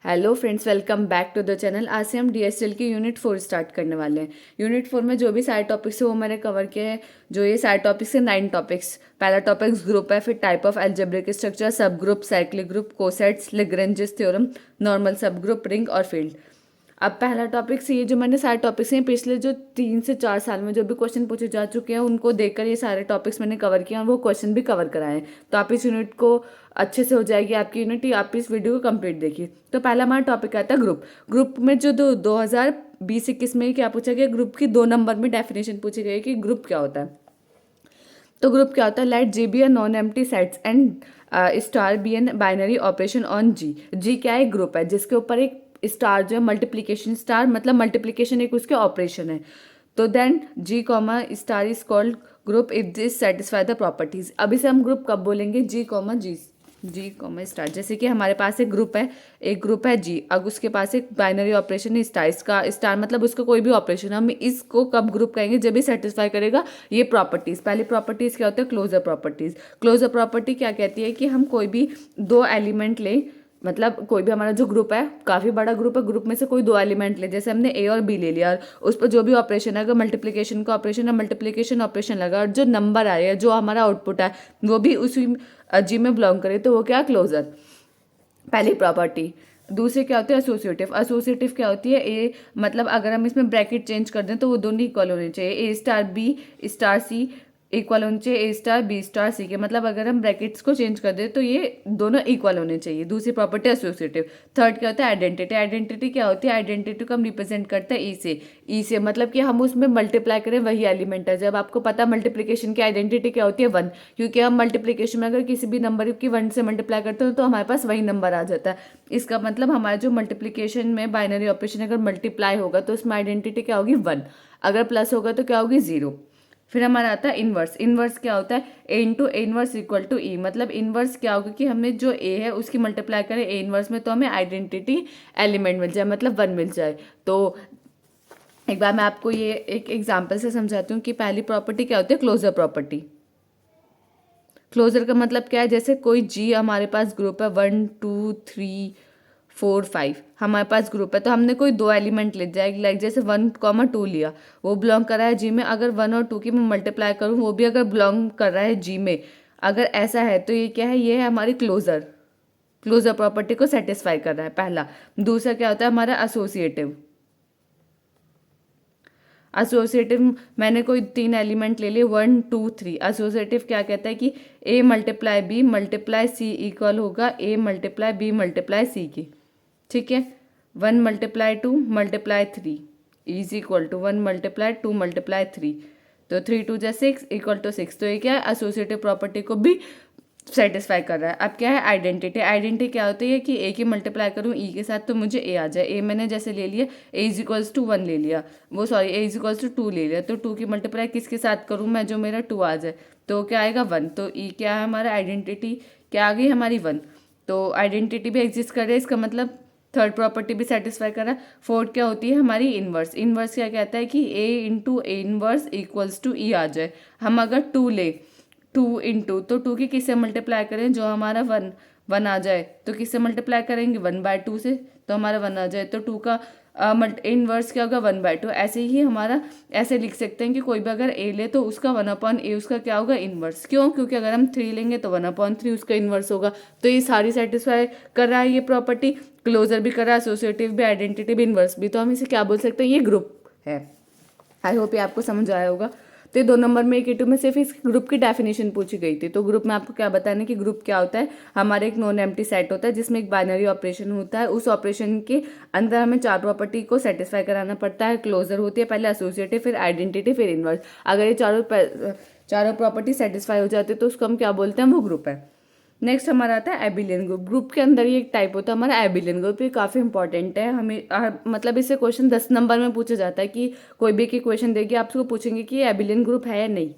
Hello friends, welcome back to the channel. आज से हम डीएसएल की यूनिट 4 स्टार्ट करने वाले हैं। यूनिट 4 में जो भी सारे टॉपिक्स है वो मैंने कवर किए हैं। जो ये सारे टॉपिक्स हैं 9 टॉपिक्स। पहला टॉपिक्स ग्रुप है, फिर टाइप ऑफ अलजेब्रिक स्ट्रक्चर, सब group, cyclic group, cosets, Lagrange's theorem, normal सब ग्रुप, रिंग और फील्ड। अब पहला टॉपिक से ये जो मैंने सारे टॉपिक्स हैं पिछले जो 3 से 4 साल में जो भी क्वेश्चन पूछे जा चुके हैं उनको देखकर ये सारे टॉपिक्स मैंने कवर किए और वो क्वेश्चन भी कवर कराए हैं। तो आप इस यूनिट को अच्छे से हो जाएगी आपकी यूनिट, आप इस वीडियो को कंप्लीट देखिए। तो पहला हमारा टॉपिक आता है ग्रुप। ग्रुप में जो 2020-21 में क्या पूछा गया, ग्रुप की 2 नंबर में डेफिनेशन पूछी गई कि ग्रुप क्या होता है। तो ग्रुप क्या होता है, let G be a non empty sets and star be an binary operation on G. G क्या है, ग्रुप है जिसके ऊपर एक स्टार जो है मल्टीप्लीकेशन स्टार, मतलब मल्टीप्लीकेशन एक उसके ऑपरेशन है। तो then G comma star is called group if this satisfy the properties. अभी से हम ग्रुप कब बोलेंगे, जी कॉमा स्टार। जैसे कि हमारे पास एक ग्रुप है जी, अब उसके पास एक बाइनरी ऑपरेशन है स्टार। इसका स्टार मतलब उसका कोई भी ऑपरेशन, हम इसको कब ग्रुप कहेंगे, जब भी सेटिस्फाई करेगा ये प्रॉपर्टीज। पहली प्रॉपर्टीज क्या होता है, क्लोजर प्रॉपर्टीज। क्लोजर प्रॉपर्टी क्या कहती है कि हम कोई भी 2 एलिमेंट लें, मतलब कोई भी हमारा जो ग्रुप है काफ़ी बड़ा ग्रुप है, ग्रुप में से कोई 2 एलिमेंट ले, जैसे हमने ए और बी ले लिया और उस पर जो भी ऑपरेशन है, अगर मल्टीप्लिकेशन का ऑपरेशन है मल्टीप्लिकेशन ऑपरेशन लगा और जो नंबर आ रहा है, जो हमारा आउटपुट है वो भी उसी जी में बिलोंग करे, तो वो क्या, क्लोजर, पहली प्रॉपर्टी। दूसरी क्या होती है, एसोसिएटिव। एसोसिएटिव क्या होती है, ए मतलब अगर हम इसमें ब्रैकेट चेंज कर दें तो वो दोनों इक्वल होने चाहिए। ए star B star c equal होने चाहिए ए स्टार बी स्टार सी के, मतलब अगर हम ब्रैकेट्स को चेंज कर दें तो ये दोनों इक्वल होने चाहिए। दूसरी प्रॉपर्टी एसोसिएटिव। थर्ड क्या होता है, आइडेंटिटी। आइडेंटिटी क्या होती है, आइडेंटिटी को हम रिप्रेजेंट करते हैं ई से। ई से मतलब कि हम उसमें मल्टीप्लाई करें वही एलिमेंट है। जब आपको पता मल्टीप्लिकेशन की आइडेंटिटी क्या होती है, 1, क्योंकि हम मल्टीप्लिकेशन में अगर किसी भी नंबर की 1 से मल्टीप्लाई करते हो तो हमारे पास वही नंबर आ जाता है। इसका मतलब हमारा जो मल्टीप्लिकेशन में बाइनरी ऑपरेशन अगर मल्टीप्लाई होगा तो उसमें आइडेंटिटी क्या होगी, 1। अगर प्लस होगा तो क्या होगी, 0। फिर हमारा आता है इनवर्स। इनवर्स क्या होता है, A into A inverse equal to E. मतलब इनवर्स क्या होगा कि हमें जो ए है उसकी मल्टीप्लाई करें ए इनवर्स में तो हमें आइडेंटिटी एलिमेंट मिल जाए, मतलब 1 मिल जाए। तो एक बार मैं आपको ये एक एग्जांपल से समझाती हूँ कि पहली प्रॉपर्टी क्या होती है, क्लोजर प्रॉपर्टी। क्लोजर का मतलब क्या है, जैसे कोई जी हमारे पास ग्रुप है 1 2 3 4 5, हमारे पास ग्रुप है तो हमने कोई 2 एलिमेंट ले जाए, लाइक जैसे 1 2 लिया, वो बिलोंग कर रहा है जी में। अगर 1 और 2 की मैं मल्टीप्लाई करूँ वो भी अगर बिलोंग कर रहा है जी में, अगर ऐसा है तो ये क्या है, ये है हमारी क्लोजर। क्लोजर प्रॉपर्टी को सेटिस्फाई कर रहा है पहला। दूसरा क्या होता है हमारा एसोसिएटिव। एसोसिएटिव मैंने कोई 3 एलिमेंट ले लिए 1 2 3। एसोसिएटिव क्या कहता है कि A multiply B multiply C equal होगा A multiply B multiply C की। ठीक है, 1 multiply 2 multiply 3 is equal to 1 multiply 2 multiply 3। तो 3 2 जा 6 इक्वल टू 6। तो ये क्या है, एसोसिएटिव प्रॉपर्टी को भी सेटिस्फाई कर रहा है। अब क्या है, आइडेंटिटी। आइडेंटिटी क्या होती है कि ए की मल्टीप्लाई करूँ ई के साथ तो मुझे ए आ जाए। ए मैंने जैसे ले लिया ए इज इक्वल्स टू 1 ले लिया, वो sorry A is equals to 2 ले लिया, तो 2 की मल्टीप्लाई किसके साथ करूँ मैं, जो मेरा 2 आ जाए, तो क्या आएगा 1। तो ई क्या है हमारा, आइडेंटिटी क्या आ गई हमारी 1। तो आइडेंटिटी भी एग्जिस्ट कर रही है, इसका मतलब थर्ड प्रॉपर्टी भी सेटिस्फाई कर रहा है। फोर्थ क्या होती है हमारी, इनवर्स। इनवर्स क्या कहता है कि A into A inverse equals to E आ जाए। हम अगर 2 ले 2 इंटू, तो 2 की किससे मल्टीप्लाई करें, जो हमारा 1 आ जाए, तो किससे मल्टीप्लाई करेंगे 1/2 से, तो हमारा 1 आ जाए। तो 2 का इनवर्स क्या होगा 1/2। ऐसे ही हमारा ऐसे लिख सकते हैं कि कोई भी अगर ए ले तो उसका 1/a उसका क्या होगा, इनवर्स। क्यों, क्योंकि अगर हम 3 लेंगे तो 1/3 उसका इनवर्स होगा। तो ये सारी सेटिस्फाई कर रहा है ये प्रॉपर्टी। क्लोजर भी कर रहा है, एसोसिएटिव भी, आइडेंटिटी भी, इनवर्स भी। तो हम इसे क्या बोल सकते हैं, ये ग्रुप है। आई होप ये आपको समझ आया होगा। तो ये 2 नंबर में A2 में सिर्फ इस ग्रुप की डेफिनेशन पूछी गई थी। तो ग्रुप में आपको क्या बताना कि ग्रुप क्या होता है, हमारे एक नॉन एम्प्टी सेट होता है जिसमें एक बाइनरी ऑपरेशन होता है। उस ऑपरेशन के अंदर हमें 4 प्रॉपर्टी को सेटिस्फाई कराना पड़ता है। क्लोजर होती है पहले, एसोसिएटिव, फिर आइडेंटिटी, फिर इनवर्स। अगर ये चारों प्रॉपर्टी सेटिस्फाई हो जाती है तो उसको हम क्या बोलते हैं, वो ग्रुप है। नेक्स्ट हमारा आता है एबिलियन ग्रुप। ग्रुप के अंदर ही एक टाइप होता है हमारा एबिलियन ग्रुप। ये काफ़ी इंपॉर्टेंट है हमें, मतलब इससे क्वेश्चन 10 नंबर में पूछा जाता है कि कोई भी की क्वेश्चन देगी आपको पूछेंगे कि ये एबिलियन ग्रुप है या नहीं।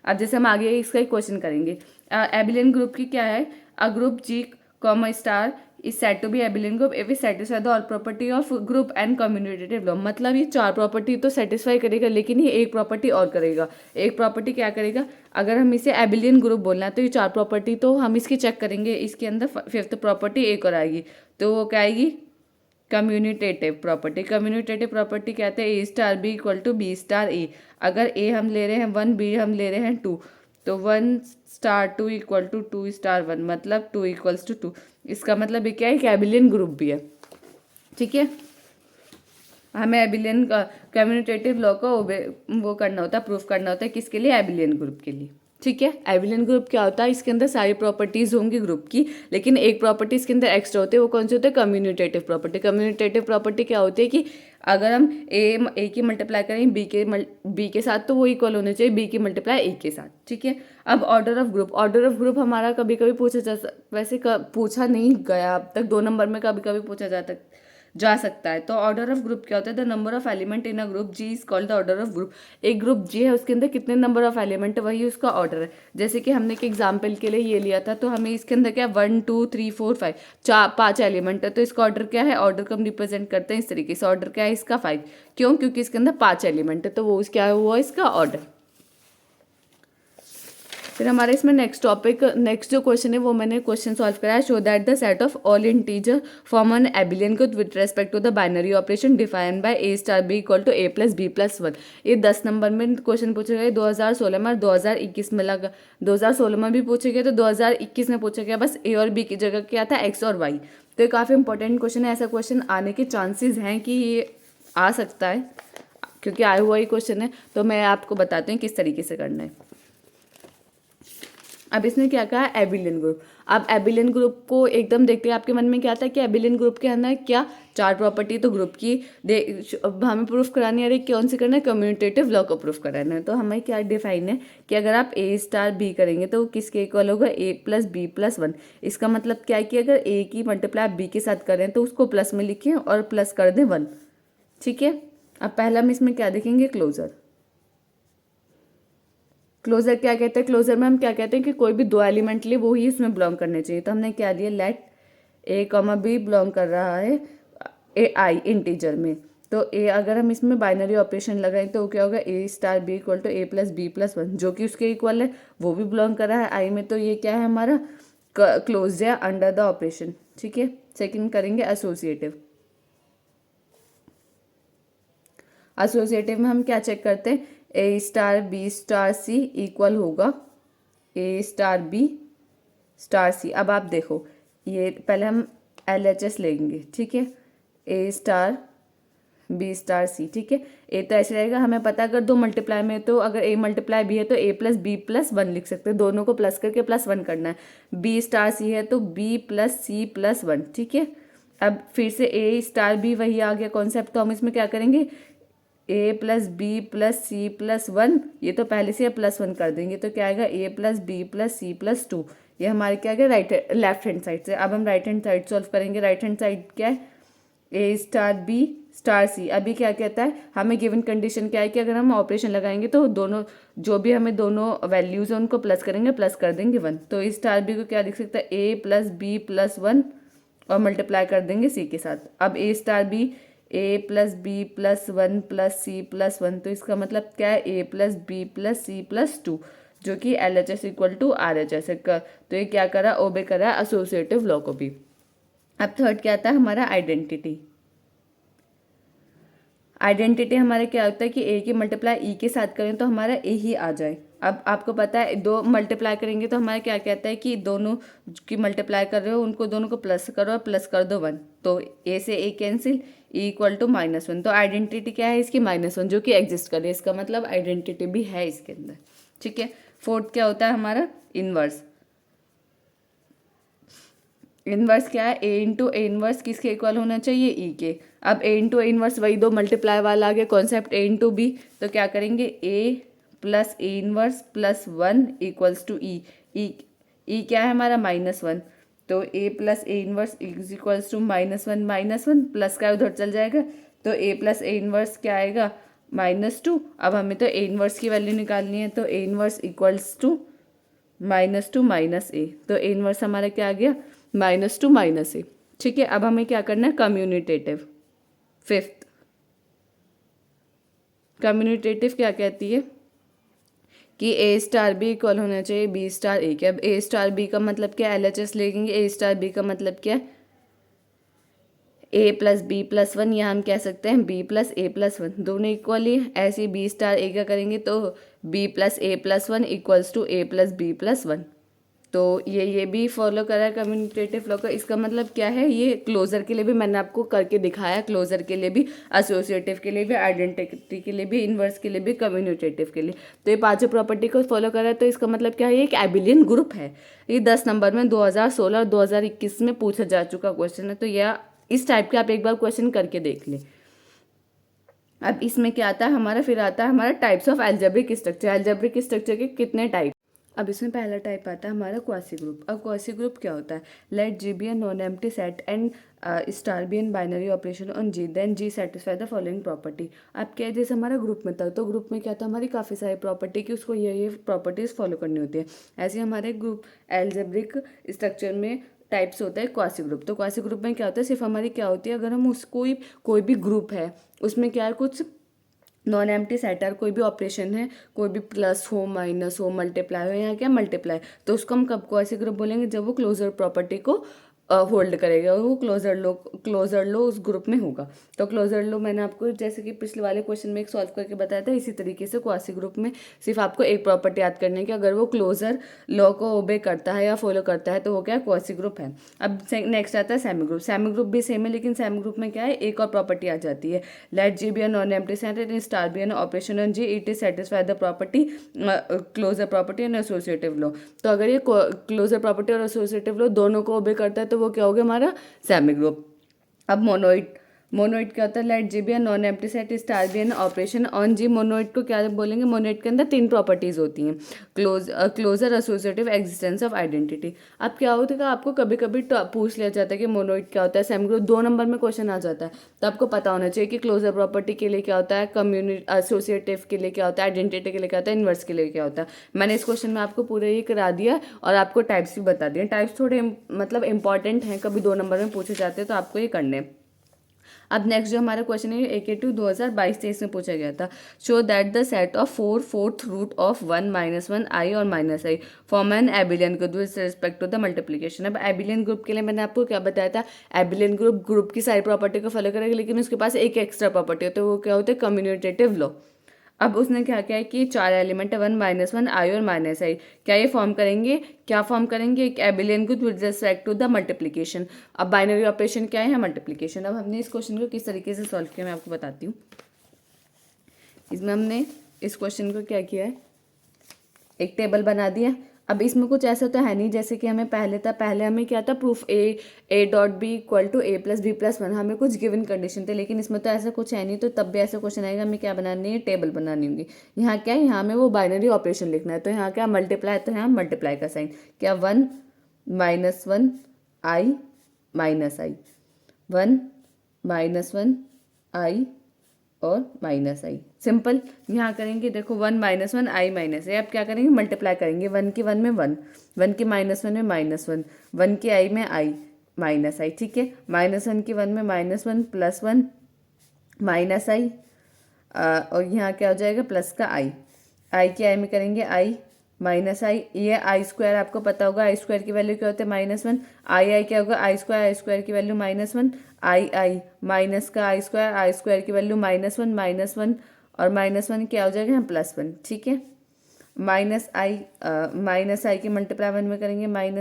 अब जैसे हम आगे इसका एक क्वेश्चन करेंगे। एबिलियन ग्रुप की क्या है, a group G comma star is said to be abelian group if it satisfy the all property of group and commutative law. मतलब ये 4 प्रॉपर्टी तो सेटिस्फाई करेगा, लेकिन ये एक प्रॉपर्टी और करेगा। एक प्रॉपर्टी क्या करेगा, अगर हम इसे एबिलियन ग्रुप बोलना है तो ये 4 प्रॉपर्टी तो हम इसकी चेक करेंगे, इसके अंदर 5th प्रॉपर्टी एक और आएगी, तो वो क्या आएगी, कम्यूनिटेटिव प्रॉपर्टी कहते हैं A star B equal to B star A. अगर ए हम ले रहे हैं 1, बी हम ले रहे हैं 2, तो 1 स्टार 2 इक्वल टू 2 स्टार 1, मतलब 2 इक्वल्स टू 2। इसका मतलब ये क्या है, कि एबिलियन ग्रुप भी है। ठीक है, हमें एबिलियन का कम्यूनिटेटिव लॉ का वो करना होता है, प्रूफ करना होता है, किसके लिए, एबिलियन ग्रुप के लिए। ठीक है, एबिलियन ग्रुप क्या होता है, इसके अंदर सारी प्रॉपर्टीज होंगी ग्रुप की, लेकिन एक प्रॉपर्टी इसके अंदर एक्स्ट्रा होती है, वो कौन सी होती है, कम्यूनिटेटिव प्रॉपर्टी। कम्यूनिटेटिव प्रॉपर्टी क्या होती है कि अगर हम ए की मल्टीप्लाई करें बी के साथ, तो वो इक्वल होने चाहिए बी की मल्टीप्लाई ए के साथ। ठीक है, अब ऑर्डर ऑफ ग्रुप हमारा कभी कभी वैसे पूछा नहीं गया अब तक, 2 नंबर में कभी कभी पूछा जा सकता है। तो ऑर्डर ऑफ ग्रुप क्या होता है, the number of element in a group G is called the order of group. एक ग्रुप जी है, उसके अंदर कितने नंबर ऑफ एलिमेंट है, वही उसका ऑर्डर है। जैसे कि हमने एक एग्जाम्पल के लिए ये लिया था, तो हमें इसके अंदर क्या 1 2 3 4 5 5 एलिमेंट है, तो इसका ऑर्डर क्या है, ऑर्डर को हम रिप्रेजेंट करते हैं इस तरीके से। ऑर्डर क्या है इसका 5, क्यों, क्योंकि इसके अंदर 5 एलिमेंट है, तो वो क्या है, वो इसका ऑर्डर। फिर हमारे इसमें नेक्स्ट जो क्वेश्चन है वो मैंने क्वेश्चन सॉल्व कराया। Show that the set of all integer form an abelian group with respect to the binary operation defined by A star B equal to A plus B plus 1। ये 10 number में question पूछे गए 2016 में और 2021 में लगा। 2016 में भी पूछे गए, तो 2021 में पूछा गया बस ए और बी की जगह क्या था, एक्स और वाई। तो ये काफ़ी इंपॉर्टेंट क्वेश्चन है, ऐसा क्वेश्चन आने के चांसेस हैं कि ये आ सकता है, क्योंकि आया हुआ ही क्वेश्चन है। तो मैं आपको बताती हूँ किस तरीके से करना है। अब इसने क्या कहा, एबिलियन ग्रुप। अब एबिलियन ग्रुप को एकदम देखते हैं, आपके मन में क्या आता है कि एबिलियन ग्रुप के अंदर क्या 4 प्रॉपर्टी तो ग्रुप की अब हमें प्रूफ करानी है। कौन सी करना है, कम्यूनिटेटिव लॉ को प्रूफ कराना है। तो हमें क्या डिफाइन है कि अगर आप ए स्टार बी करेंगे तो किसके इक्वल होगा, ए प्लस बी प्लस 1। इसका मतलब क्या है कि अगर ए की मल्टीप्लाई बी के साथ करें तो उसको प्लस में लिखें और प्लस कर दें 1। ठीक है, अब पहला हम इसमें क्या देखेंगे, क्लोजर क्या कहते हैं, क्लोजर में हम क्या कहते हैं कि कोई भी 2 एलिमेंट लिए वो ही इसमें बिलोंग करने चाहिए। तो हमने क्या लिया, लेट ए कॉमा बी बिलोंग कर रहा है ए आई इंटीजर में। तो ए अगर हम इसमें बाइनरी ऑपरेशन लगाएं तो क्या होगा, A star B equal to A plus B plus 1, जो कि उसके इक्वल है, वो भी बिलोंग कर रहा है आई में। तो ये क्या है हमारा, क्लोज है अंडर द ऑपरेशन। ठीक है, सेकेंड करेंगे एसोसिएटिव में हम क्या चेक करते हैं, A star B star c equal होगा A star B star c. अब आप देखो, ये पहले हम LHS लेंगे। ठीक है, ए स्टार बी स्टार सी। ठीक है, ए तो ऐसे रहेगा, हमें पता है अगर 2 मल्टीप्लाई में, तो अगर ए मल्टीप्लाई बी है तो ए प्लस बी प्लस 1 लिख सकते हैं, दोनों को प्लस करके प्लस 1 करना है। बी स्टार सी है तो बी प्लस सी प्लस 1। ठीक है, अब फिर से ए स्टार बी वही आ गया कॉन्सेप्ट, तो हम इसमें क्या करेंगे, A plus B plus C plus 1, ये तो पहले से प्लस 1 कर देंगे, तो क्या आएगा, A plus B plus C plus 2। ये हमारे क्या आएगा, लेफ्ट हैंड साइड से। अब हम राइट हैंड साइड सॉल्व करेंगे। राइट हैंड साइड क्या है, ए स्टार बी स्टार सी। अभी क्या कहता है, हमें गिवन कंडीशन क्या है कि अगर हम ऑपरेशन लगाएंगे तो दोनों जो भी हमें दोनों वैल्यूज है उनको प्लस करेंगे, प्लस कर देंगे 1। तो ए स्टार बी को क्या लिख सकता है, ए प्लस बी प्लस 1 और मल्टीप्लाई कर देंगे सी के साथ। अब A star B A plus B plus 1 plus C plus 1, तो इसका मतलब क्या है, A plus B plus C plus 2, जो कि LHS इक्वल टू RHS का। तो ये क्या करा, ओबे करा एसोसिएटिव लॉ को भी। अब थर्ड क्या आता है हमारा, आइडेंटिटी हमारा क्या होता है कि ए की मल्टीप्लाई ई के साथ करें तो हमारा ए ही आ जाए। अब आपको पता है 2 मल्टीप्लाई करेंगे तो हमारा क्या कहता है कि दोनों की मल्टीप्लाई कर रहे हो उनको दोनों को प्लस करो और प्लस कर दो 1, तो ए से ए कैंसिल, ई इक्वल टू -1। तो आइडेंटिटी क्या है इसकी, -1, जो कि एग्जिस्ट करे, इसका मतलब आइडेंटिटी भी है इसके अंदर। ठीक है, फोर्थ क्या होता है हमारा, इनवर्स क्या है, ए इंटू ए इनवर्स किसके इक्वल होना चाहिए, ई के। अब ए इंटू ए इनवर्स वही 2 मल्टीप्लाई वाला आ गया कॉन्सेप्ट, ए इंटू बी। तो क्या करेंगे, A plus A inverse plus 1 equals to E. E क्या है हमारा, -1, तो A plus A inverse is equals to -1 plus का उधर चल जाएगा, तो ए प्लस ए इनवर्स क्या आएगा, -2। अब हमें तो ए इनवर्स की वैल्यू निकालनी है, तो A inverse equals to -2 -a, तो ए इनवर्स हमारा क्या आ गया, -2 -a। ठीक है, अब हमें क्या करना है, कम्यूनिटेटिव। फिफ्थ कम्यूनिटेटिव क्या कहती है कि ए स्टार बी इक्वल होना चाहिए बी स्टार ए के। अब ए स्टार बी का मतलब क्या है, LHS लेंगे। ए स्टार बी का मतलब क्या है, A plus B plus one, या हम कह सकते हैं B plus A plus one, दोनों इक्वली। ऐसे ही बी स्टार ए का करेंगे तो B plus A plus one equals to A plus B plus one. तो ये भी फॉलो करा है कम्यूटेटिव लॉ का। इसका मतलब क्या है, ये क्लोजर के लिए भी मैंने आपको करके दिखाया, क्लोजर के लिए भी, एसोसिएटिव के लिए भी, आइडेंटिटी के लिए भी, इन्वर्स के लिए भी, कम्यूटेटिव के लिए। तो ये पांचों प्रॉपर्टी को फॉलो करा है। तो इसका मतलब क्या है, ये एक एबिलियन ग्रुप है। ये 10 नंबर में 2016 और 2021 में पूछा जा चुका क्वेश्चन है। तो यह इस टाइप के आप एक बार क्वेश्चन करके देख लें। अब इसमें क्या आता है हमारा, फिर आता है हमारा types of algebraic structure. Algebraic structure के कितने टाइप। अब इसमें पहला टाइप आता है हमारा क्वासी ग्रुप। अब क्वासी ग्रुप क्या होता है, let G be an non empty set and star be an binary operation on G, then G satisfy the following property. अब क्या है, जैसे हमारा ग्रुप में था तो ग्रुप में क्या था, हमारी काफ़ी सारी प्रॉपर्टी की उसको ये प्रॉपर्टीज फॉलो करनी होती है। ऐसे हमारे ग्रुप एल्जेब्रिक स्ट्रक्चर में टाइप्स होता है क्वासी ग्रुप। तो क्वासी ग्रुप में क्या होता है, सिर्फ हमारी क्या होती है, अगर हम उसको कोई भी ग्रुप है उसमें क्या है, कुछ नॉन एम्प्टी सेट है, कोई भी ऑपरेशन है, कोई भी प्लस हो, माइनस हो, मल्टीप्लाई हो, यहाँ क्या मल्टीप्लाई, तो उसको हम कब क्वासी ग्रुप बोलेंगे, जब वो क्लोजर प्रॉपर्टी को होल्ड करेगा, वो क्लोजर लो उस ग्रुप में होगा। तो क्लोजर लो मैंने आपको जैसे कि पिछले वाले क्वेश्चन में एक सॉल्व करके बताया था, इसी तरीके से क्वासी ग्रुप में सिर्फ आपको एक प्रॉपर्टी याद करनी है कि अगर वो क्लोजर लॉ को ओबे करता है या फॉलो करता है तो वो क्या क्वासी ग्रुप है। अब नेक्स्ट आता है सेमी ग्रुप। सेमी ग्रुप भी सेम है, लेकिन सेमी ग्रुप में क्या है, एक और प्रॉपर्टी आ जाती है, let G be an non empty set and star be an operation on G, it is satisfy the property closure property and associative law. तो अगर ये क्लोजर प्रॉपर्टी और एसोसिएटिव लॉ दोनों को ओबे करता है तो वो क्या हो गया हमारा सेमी ग्रुप। अब मोनोइड क्या होता है, let G be an non empty set star be an operation on G. Monoid को क्या बोलेंगे, मोनोइड के अंदर 3 प्रॉपर्टीज होती हैं, closure, associative, existence of identity. अब क्या होता है, आपको कभी कभी पूछ लिया जाता है कि मोनोइड क्या होता है, सेमी ग्रुप 2 नंबर में क्वेश्चन आ जाता है, तो आपको पता होना चाहिए कि क्लोजर प्रॉपर्टी के लिए क्या होता है, एसोसिएटिव के लिए क्या होता है, आइडेंटिटी के लिए क्या होता है, इन्वर्स के लिए क्या होता है। मैंने इस क्वेश्चन में आपको पूरे ये करा दिया और आपको टाइप्स भी बता दिए। टाइप्स थोड़े मतलब इंपॉर्टेंट हैं, कभी 2 नंबर में पूछे जाते हैं तो आपको ये करने। अब नेक्स्ट जो हमारा क्वेश्चन है AK2 2022-23 में पूछा गया था, show that the set of 4 fourth root of 1 -1 i और -i form an abelian group with respect to the multiplication. अब एबिलियन ग्रुप के लिए मैंने आपको क्या बताया था, एबिलियन ग्रुप की सारी प्रॉपर्टी को फॉलो करेगा, लेकिन उसके पास एक एक्स्ट्रा प्रॉपर्टी होती है, वो क्या होता है, कम्यूटेटिव लॉ। अब उसने क्या किया है कि 4 एलिमेंट है, 1 -1 i और -i, क्या ये फॉर्म करेंगे, क्या फॉर्म करेंगे, एक abelian group with respect to the multiplication. अब बाइनरी ऑपरेशन क्या है, मल्टीप्लिकेशन। अब हमने इस क्वेश्चन को किस तरीके से सॉल्व किया मैं आपको बताती हूँ। इसमें हमने इस क्वेश्चन को क्या किया है, एक टेबल बना दिया। अब इसमें कुछ ऐसा तो है नहीं जैसे कि हमें पहले था, पहले हमें क्या था, proof A dot B equal to A plus B plus one, हमें कुछ गिवन कंडीशन थे, लेकिन इसमें तो ऐसा कुछ है नहीं। तो तब भी ऐसा क्वेश्चन आएगा, हमें क्या बनानी है, टेबल बनानी होगी। यहाँ क्या है, यहाँ हमें वो बाइनरी ऑपरेशन लिखना है, तो यहाँ क्या मल्टीप्लाई, तो यहाँ मल्टीप्लाई का साइन, क्या 1 -1 i -i, 1 -1 i और -i, सिंपल। यहाँ करेंगे देखो 1 -1 i -i, अब क्या करेंगे, मल्टीप्लाई करेंगे, 1 की 1 में 1, 1 की -1 में -1, 1 की i में i -i, ठीक है। -1 की 1 में -1 प्लस 1 -i, और यहाँ क्या हो जाएगा, प्लस का i की i में करेंगे i -i, ये i² आपको पता होगा, i² की वैल्यू क्या होती है, -1, i क्या होगा, i² की वैल्यू -1, i माइनस का i² की वैल्यू -1 और -1 क्या हो जाएगा यहाँ +1, ठीक है। -i की मल्टीप्लाई 1 में करेंगे -i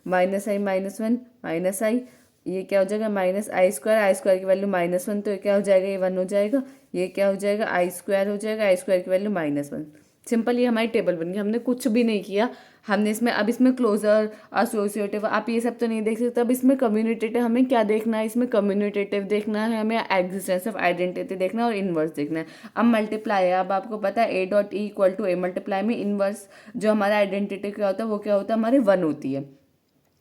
-1 ये क्या हो जाएगा, -i² की वैल्यू -1, तो ये क्या हो जाएगा, ये 1 हो जाएगा, ये क्या हो जाएगा, i² हो जाएगा, i² की वैल्यू -1। सिंपल, ये हमारी टेबल बन गई, हमने कुछ भी नहीं किया। हमने इसमें अब इसमें क्लोजर, एसोसिएटिव, आप ये सब तो नहीं देख सकते। अब इसमें कम्यूटेटिव हमें क्या देखना है, इसमें कम्यूटेटिव देखना है, हमें एग्जिस्टेंस ऑफ आइडेंटिटी देखना है और इनवर्स देखना है। अब मल्टीप्लाई है, अब आपको पता है A dot E equal to A, multiply में इनवर्स जो हमारा आइडेंटिटी क्या होता है, वो क्या होता है, हमारे 1 होती है,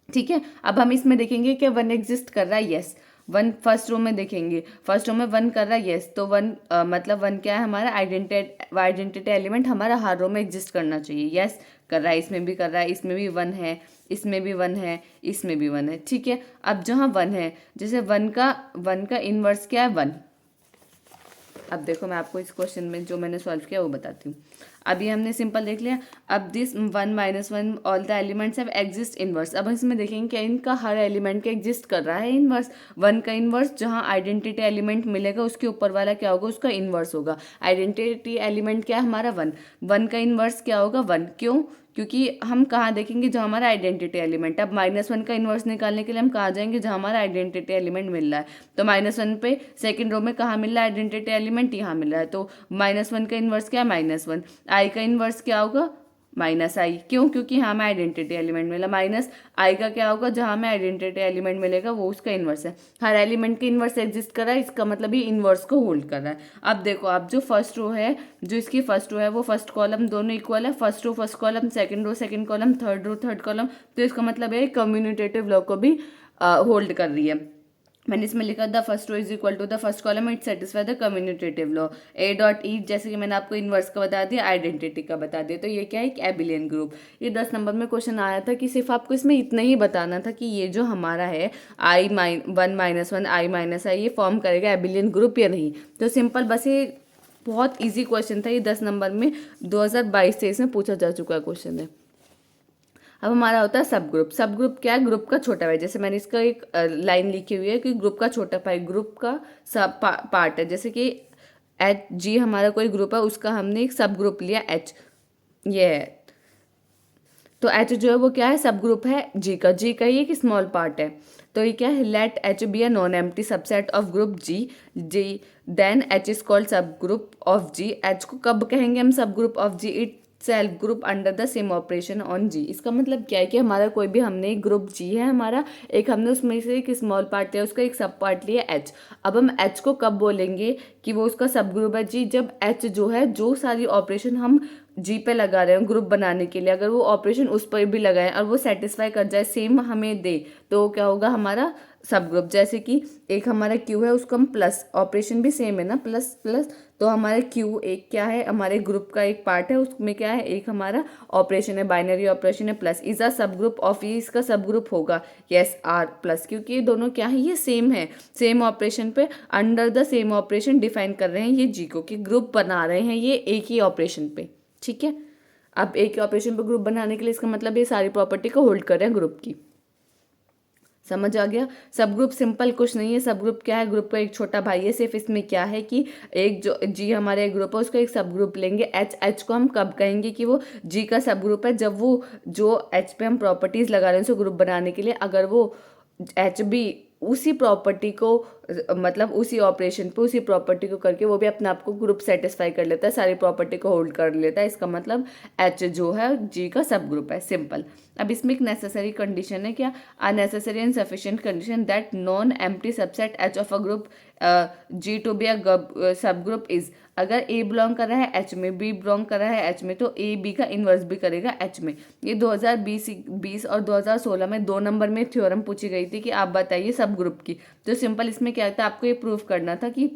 ठीक है। अब हम इसमें देखेंगे कि 1 एग्जिस्ट कर रहा है, यस। 1 फर्स्ट रो में देखेंगे, फर्स्ट रो में 1 कर रहा है, यस। तो 1 मतलब 1 क्या है, हमारा आइडेंटिटी एलिमेंट हमारा हर रो में एग्जिस्ट करना चाहिए, यस कर रहा है, इसमें भी कर रहा है, इसमें भी 1 है, इसमें भी 1 है, इसमें भी 1 है, ठीक है। अब जहाँ 1 है, जैसे 1 का इन्वर्स क्या है, 1। अब देखो मैं आपको इस क्वेश्चन में जो मैंने सॉल्व किया वो बताती हूँ। अभी हमने सिंपल देख लिया। अब this 1 - 1 all the elements have exist inverse. अब इसमें देखेंगे क्या इनका हर एलिमेंट का एग्जिस्ट कर रहा है इनवर्स। 1 का इनवर्स जहाँ आइडेंटिटी एलिमेंट मिलेगा उसके ऊपर वाला क्या होगा, उसका इनवर्स होगा। आइडेंटिटी एलिमेंट क्या है हमारा 1, 1 का इनवर्स क्या होगा 1। क्यों? क्योंकि हम कहाँ देखेंगे जहाँ हमारा आइडेंटिटी एलिमेंट। अब -1 का इनवर्स निकालने के लिए हम कहाँ जाएंगे जहाँ हमारा आइडेंटिटी एलिमेंट मिल रहा है। तो -1 पे सेकंड रो में कहाँ मिल रहा है आइडेंटिटी एलिमेंट, यहाँ मिल रहा है। तो -1 का इनवर्स क्या है -1। आई का इनवर्स क्या होगा -i। क्यों? क्योंकि यहाँ में आइडेंटिटी एलिमेंट मिला। माइनस आई का क्या होगा, जहाँ में आइडेंटिटी एलिमेंट मिलेगा वो उसका इनवर्स है। हर एलिमेंट के इनवर्स एग्जिस्ट कर रहा है, इसका मतलब ये इनवर्स को होल्ड कर रहा है। अब देखो आप जो फर्स्ट रो है, जो इसकी फर्स्ट रो है वो फर्स्ट कॉलम दोनों इक्वल है। First row first column, second row second column, third row third column. तो इसका मतलब है कम्यूनिटेटिव लॉ को भी होल्ड कर रही है। मैंने इसमें लिखा the first row is equal to the first column, it satisfy the commutative law. A.E जैसे कि मैंने आपको इनवर्स का बता दिया, आइडेंटिटी का बता दिया। तो ये क्या है, एक एबिलियन ग्रुप। ये 10 नंबर में क्वेश्चन आया था कि सिर्फ आपको इसमें इतना ही बताना था कि ये जो हमारा है I-1 - 1 I - I ये फॉर्म करेगा एबिलियन ग्रुप या नहीं। तो सिंपल बस ये बहुत ईजी क्वेश्चन था। ये 10 नंबर में 2022-23 में पूछा जा चुका क्वेश्चन है। अब हमारा होता है सब ग्रुप। सब ग्रुप क्या है, ग्रुप का छोटा भाई। जैसे मैंने इसका एक लाइन लिखी हुई है कि ग्रुप का छोटा भाई ग्रुप का सब पार्ट है। जैसे कि H हमारा कोई ग्रुप है, उसका हमने एक सब ग्रुप लिया H, ये है। तो H जो है वो क्या है, सब ग्रुप है G का। G का ही एक स्मॉल पार्ट है। तो ये क्या है, let H be a non empty subset of group G, then H is called subgroup of G। H को कब कहेंगे हम subgroup of G, itself group under the same operation on G। इसका मतलब क्या है कि हमारा कोई भी, हमने एक ग्रुप G है हमारा, एक हमने उसमें से एक स्मॉल पार्ट लिया, उसका एक सब पार्ट लिया H। अब हम H को कब बोलेंगे कि वो उसका सब ग्रुप है G, जब H जो है, जो सारी ऑपरेशन हम G पे लगा रहे हैं ग्रुप बनाने के लिए, अगर वो ऑपरेशन उस पर भी लगाए और वो सेटिस्फाई कर जाए, सेम हमें दे, तो क्या होगा हमारा सब ग्रुप। जैसे कि एक हमारा Q है, उसको हम प्लस, ऑपरेशन भी सेम है ना, प्लस प्लस, तो हमारे Q एक क्या है, हमारे ग्रुप का एक पार्ट है, उसमें क्या है, एक हमारा ऑपरेशन है, बाइनरी ऑपरेशन है, plus is a subgroup of, ये इसका सब ग्रुप होगा यस R प्लस, क्योंकि ये दोनों क्या है, ये सेम है, सेम ऑपरेशन पे under the same operation define कर रहे हैं ये G को, कि ग्रुप बना रहे हैं ये एक ही ऑपरेशन पे। ठीक है, अब एक ही ऑपरेशन पे ग्रुप बनाने के लिए इसका मतलब ये सारी प्रॉपर्टी को होल्ड कर रहे हैं ग्रुप की। समझ आ गया। सब ग्रुप सिंपल कुछ नहीं है। सब ग्रुप क्या है, ग्रुप का एक छोटा भाई है। सिर्फ इसमें क्या है कि एक जो G हमारे ग्रुप है उसका एक सब ग्रुप लेंगे H को हम कब कहेंगे कि वो G का सब ग्रुप है, जब वो जो H पे हम प्रॉपर्टीज लगा रहे हैं उसको ग्रुप बनाने के लिए, अगर वो H भी उसी प्रॉपर्टी को, मतलब उसी ऑपरेशन पे उसी प्रॉपर्टी को करके वो भी अपने आप को ग्रुप सेटिस्फाई कर लेता है, सारी प्रॉपर्टी को होल्ड कर लेता है, इसका मतलब H जो है G का सब ग्रुप है। सिंपल। अब इसमें एक नेसेसरी कंडीशन है, क्या, an necessary and sufficient condition that non empty subset H of a group G to be a subgroup is, अगर A बिलोंग कर रहा है H में, B बिलोंग कर रहा है H में, तो A B का इन्वर्स भी करेगा H में। ये 2020 और 2016 में 2 नंबर में थ्योरम पूछी गई थी कि आप बताइए सब ग्रुप की। तो सिंपल इसमें क्या था, आपको ये प्रूफ करना था कि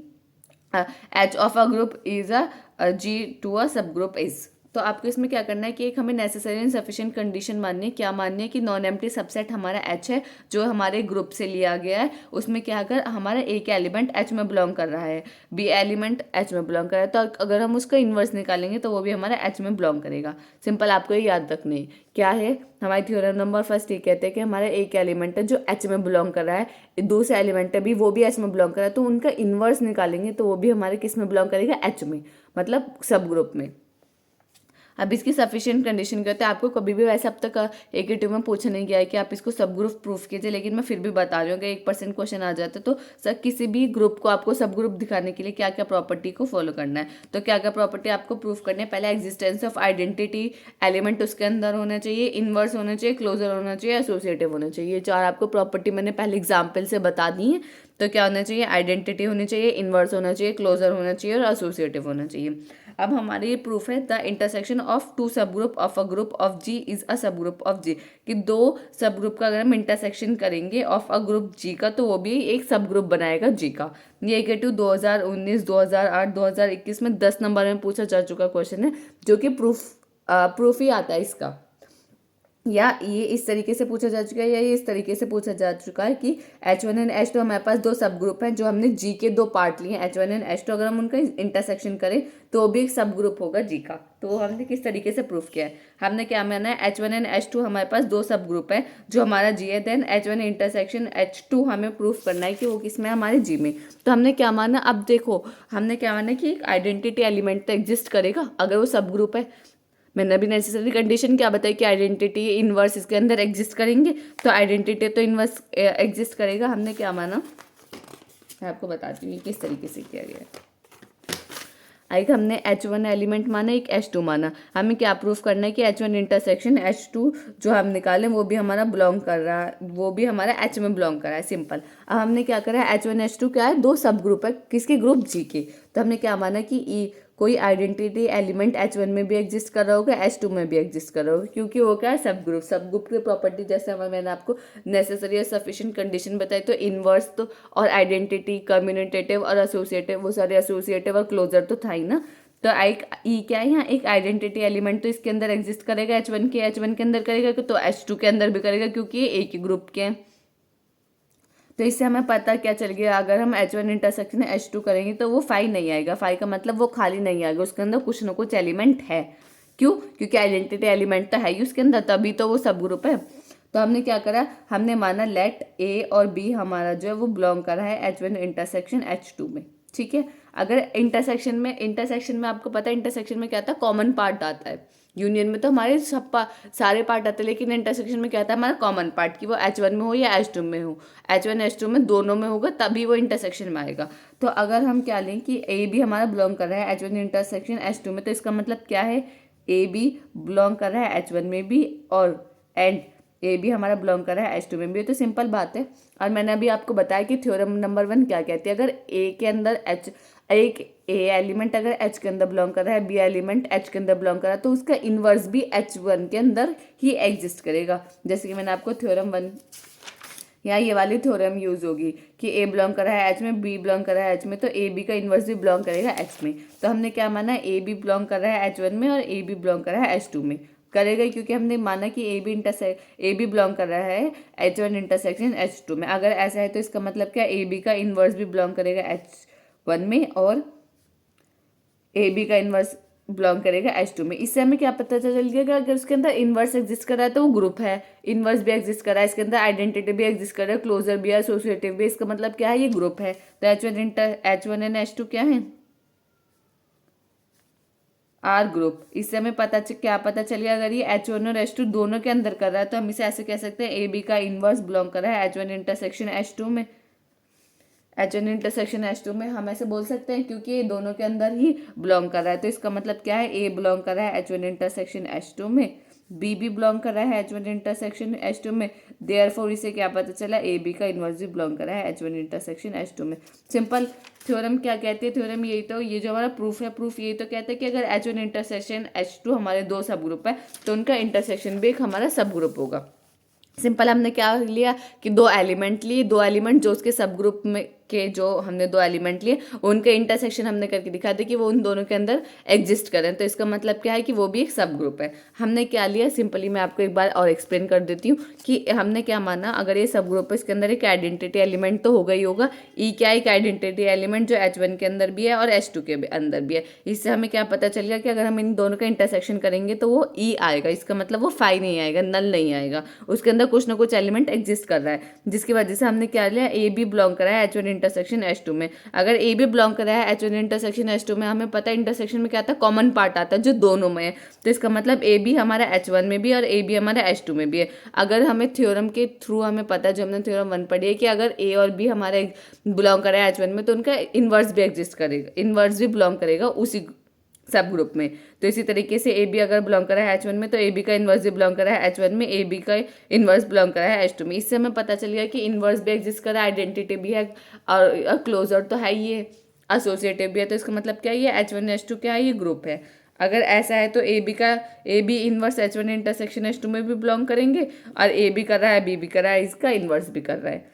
H of a group is a G to a subgroup is. तो आपको इसमें क्या करना है कि एक हमें नेसेसरी एंड सफिशिएंट कंडीशन माननी है। क्या माननी है कि नॉन एम्प्टी सबसेट हमारा H है, जो हमारे ग्रुप से लिया गया है, उसमें क्या, अगर हमारा एक एलिमेंट H में बिलोंग कर रहा है, B एलिमेंट H में बिलोंग कर रहा है, तो अगर हम उसका इन्वर्स निकालेंगे तो वो भी हमारा H में बिलोंग करेगा। सिंपल, आपको ये याद रखना है। क्या है, हमारी थ्योरम नंबर फर्स्ट ये कहते हैं कि हमारा एक एलिमेंट है जो H में बिलोंग कर रहा है, दूसरा एलिमेंट है भी, वो भी H में बिलोंग कर रहा है, तो उनका इन्वर्स निकालेंगे तो वो भी हमारे किस में बिलोंग करेगा, H में, मतलब सब ग्रुप में। अब इसकी सफिशिएंट कंडीशन क्या होता है, आपको कभी भी वैसे अब तक AKT में पूछा नहीं गया है कि आप इसको सब ग्रुप प्रूफ कीजिए, लेकिन मैं फिर भी बता रही हूँ कि 1% क्वेश्चन आ जाता है तो सर किसी भी ग्रुप को आपको सब ग्रुप दिखाने के लिए क्या क्या प्रॉपर्टी को फॉलो करना है। तो क्या क्या प्रॉपर्टी आपको प्रूफ करनी है, पहले एग्जिस्टेंस ऑफ आइडेंटिटी एलिमेंट उसके अंदर होना चाहिए, इनवर्स होना चाहिए, क्लोजर होना चाहिए, एसोसिएटिव होना चाहिए। ये 4 आपको प्रॉपर्टी मैंने पहले एग्जाम्पल से बता दी है। तो क्या होना चाहिए, आइडेंटिटी होनी चाहिए, इनवर्स होना चाहिए, क्लोजर होना चाहिए और एसोसिएटिव होना चाहिए। अब हमारे ये प्रूफ है, द इंटरसेक्शन ऑफ 2 सब group of a group of G is a subgroup of G, कि 2 सब ग्रुप का अगर हम इंटरसेक्शन करेंगे ऑफ अ ग्रुप G का, तो वो भी एक सब ग्रुप बनाएगा G का। ये AKT 2019, 2008, 2021 में 10 नंबर में पूछा जा चुका क्वेश्चन है, जो कि प्रूफ ही आता है इसका। या ये इस तरीके से पूछा जा चुका है या ये इस तरीके से पूछा जा चुका है कि H1 एंड H2 हमारे पास दो सब ग्रुप हैं जो हमने जी के दो पार्ट लिए हैं H1 एंड H2, अगर हम उनका इंटरसेक्शन करें तो वो भी एक सब ग्रुप होगा जी का। तो वो हमने किस तरीके से प्रूफ किया है, हमने क्या माना है H1 एंड H2 हमारे पास दो सब ग्रुप है जो हमारा जी है, देन H1 इंटरसेक्शन H2 हमें प्रूफ करना है कि वो किस में हमारे जी में। तो हमने क्या माना, अब देखो हमने क्या माना कि एक आइडेंटिटी एलिमेंट तो एग्जिस्ट करेगा अगर वो सब ग्रुप है। मैंने अभी नेसेसरी कंडीशन क्या बताई कि आइडेंटिटी इनवर्स इसके अंदर एग्जिस्ट करेंगे, तो आइडेंटिटी तो इनवर्स एग्जिस्ट करेगा। हमने क्या माना, मैं आपको बताती हूँ किस तरीके से किया गया है। एक हमने H1 एलिमेंट माना, एक H2 माना। हमें क्या प्रूफ करना है कि H1 इंटरसेक्शन H2 जो हम निकालें वो भी हमारा बिलोंग कर रहा है, वो भी हमारा H में बिलोंग कर रहा है, सिंपल। अब हमने क्या करा है, H1 H2 क्या है, दो सब ग्रुप है, किसके ग्रुप जी के। तो हमने क्या माना कि कोई आइडेंटिटी एलिमेंट H1 में भी एग्जिस्ट कर रहा होगा, H2 में भी एग्जिस्ट कर रहा होगा, क्योंकि वो क्या है, सब ग्रुप की प्रॉपर्टी जैसे मैंने आपको नेसेसरी और सफिशिएंट कंडीशन बताई। तो इनवर्स तो और आइडेंटिटी, कम्युनिटेटिव और एसोसिएटिव, वो सारे एसोसिएटिव और क्लोजर तो था ही ना। तो एक ई क्या है यहाँ, एक आइडेंटिटी एलिमेंट तो इसके अंदर एग्जिस्ट करेगा H1 के अंदर करेगा, तो H2 के अंदर भी करेगा क्योंकि ये एक ही ग्रुप के हैं। तो इससे हमें पता क्या चल गया, अगर हम H1 इंटरसेक्शन H2 करेंगे तो वो फाई नहीं आएगा। फाई का मतलब वो खाली नहीं आएगा, उसके अंदर कुछ ना कुछ एलिमेंट है। क्यों, क्योंकि आइडेंटिटी एलिमेंट तो है ही उसके अंदर, तभी तो वो सब ग्रुप है। तो हमने क्या करा, हमने माना लेट ए और बी हमारा जो है वो बिलोंग करा है H1 इंटरसेक्शन H2 में। ठीक है, अगर इंटरसेक्शन में आपको पता है इंटरसेक्शन में क्या आता है, कॉमन पार्ट आता है। यूनियन में तो हमारे सारे पार्ट आते हैं, लेकिन इंटरसेक्शन में क्या आता है, हमारा कॉमन पार्ट, कि वो H1 में हो या H2 में हो। H1 H2 में दोनों में होगा तभी वो इंटरसेक्शन में आएगा। तो अगर हम क्या लें कि ए भी हमारा बिलोंग कर रहा है H1 इंटरसेक्शन H2 में, तो इसका मतलब क्या है, ए भी बिलोंग कर रहा है H1 में भी और एंड ए भी हमारा बिलोंग कर रहा है H2 में भी। तो सिंपल बात है। और मैंने अभी आपको बताया कि थ्योरम नंबर 1 क्या कहती है, अगर ए के अंदर एक ए एलिमेंट अगर H के अंदर बिलोंग कर रहा है, बी एलिमेंट H के अंदर बिलोंग कर रहा है, तो उसका इनवर्स भी H1 के अंदर ही एग्जिस्ट करेगा। जैसे कि मैंने आपको थ्योरम 1 यहाँ ये वाली थ्योरम यूज होगी कि ए बिलोंग कर रहा है H में, बी बिलोंग कर रहा है H में, तो ए बी का इनवर्स भी बिलोंग करेगा H में। तो हमने क्या माना, ए बी बिलोंग कर रहा है H1 में और ए बी बिलोंग कर रहा है H2 में, करेगा क्योंकि हमने माना कि ए बी बिलोंग कर रहा है H1 इंटरसेक्शन H2 में। अगर ऐसा है तो इसका मतलब क्या, ए बी का इनवर्स भी बिलोंग करेगा H1 में और ए बी का इनवर्स बिलोंग करेगा H2 में। इससे हमें क्या पता चल गया कि अगर उसके अंदर इनवर्स एग्जिस्ट कर रहा है तो वो ग्रुप है, इनवर्स भी एग्जिस्ट कर रहा है, इसके अंदर आइडेंटिटी भी एग्जिस्ट कर रहा है, क्लोजर भी है, एसोसिएटिव भी, इसका मतलब क्या है, ये ग्रुप है। तो H1 एंड H2 क्या है, आर ग्रुप। इससे हमें क्या पता चल गया, अगर ये H1 और H2 दोनों के अंदर कर रहा है तो हम इसे ऐसे कह सकते हैं, ए बी का इनवर्स बिलोंग कर रहा है H1 इंटरसेक्शन H2 में। H1 इंटरसेक्शन H2 में हम ऐसे बोल सकते हैं क्योंकि ये दोनों के अंदर ही बिलोंग कर रहा है। तो इसका मतलब क्या है, ए बिलोंग कर रहा है H1 इंटरसेक्शन H2 में, बी भी बिलोंग कर रहा है H1 इंटरसेक्शन H2 में। देयरफॉर इसे क्या पता चला, ए बी का इनवर्स भी बिलोंग कर रहा है H1 इंटरसेक्शन H2 में। सिंपल। थ्योरम क्या कहती है, थ्योरम यही तो, ये जो हमारा प्रूफ है, प्रूफ यही तो कहता है कि अगर H1 इंटरसेक्शन H2 हमारे दो सब ग्रुप है तो उनका इंटरसेक्शन भी एक हमारा सब ग्रुप होगा। सिंपल, हमने क्या लिया कि दो एलिमेंट लिए, दो एलिमेंट जो उसके सब ग्रुप में के जो हमने दो एलिमेंट लिए उनके इंटरसेक्शन हमने करके दिखा दिया कि वो उन दोनों के अंदर एग्जिस्ट करें। तो इसका मतलब क्या है कि वो भी एक सब ग्रुप है। हमने क्या लिया, सिंपली मैं आपको एक बार और एक्सप्लेन कर देती हूँ कि हमने क्या माना, अगर ये सब ग्रुप है इसके अंदर एक आइडेंटिटी एलिमेंट तो होगा ही होगा। ई क्या है, एक आइडेंटिटी एलिमेंट जो H1 के अंदर भी है और H2 के अंदर भी है। इससे हमें क्या पता चल गया कि अगर हम इन दोनों का इंटरसेक्शन करेंगे तो वो ई आएगा, इसका मतलब वो फाई नहीं आएगा, नल नहीं आएगा, उसके अंदर कुछ ना कुछ एलिमेंट एग्जिस्ट कर रहा है, जिसकी वजह से हमने क्या लिया, ए बी बिलोंग करा है H1 इंटरसेक्शन H2 में। अगर ए बी बिलोंग करा है H1 इंटरसेक्शन H2 में, हमें पता है इंटरसेक्शन में क्या आता है, कॉमन पार्ट आता है जो दोनों में है। तो इसका मतलब ए बी हमारा H1 में भी और ए बी हमारा H2 में भी है। अगर हमें थ्योरम के थ्रू हमें पता है, जो हमने थ्योरम 1 पढ़ी है, कि अगर ए और बी हमारे बिलोंग करा है H1 में तो उनका इनवर्स भी एग्जिस्ट करेगा, इनवर्स भी बिलोंग करेगा उसी सब ग्रुप में। तो इसी तरीके से ए बी अगर बिलोंग करा है H1 में तो ए बी का इनवर्स भी बिलोंग करा है H1 में, ए बी का इनवर्स बिलोंग करा है H2 में। इससे हमें पता चल गया कि इनवर्स भी एग्जिस्ट करा है, आइडेंटिटी भी है और क्लोजर तो है ही है, एसोसिएटिव भी है। तो इसका मतलब क्या है, ये H1 H2 क्या है, ये ग्रुप है। अगर ऐसा है तो A B inverse H1 intersection H2 में भी बिलोंग करेंगे और ए बी कर रहा है, बी भी कर रहा है, इसका इनवर्स भी कर रहा है।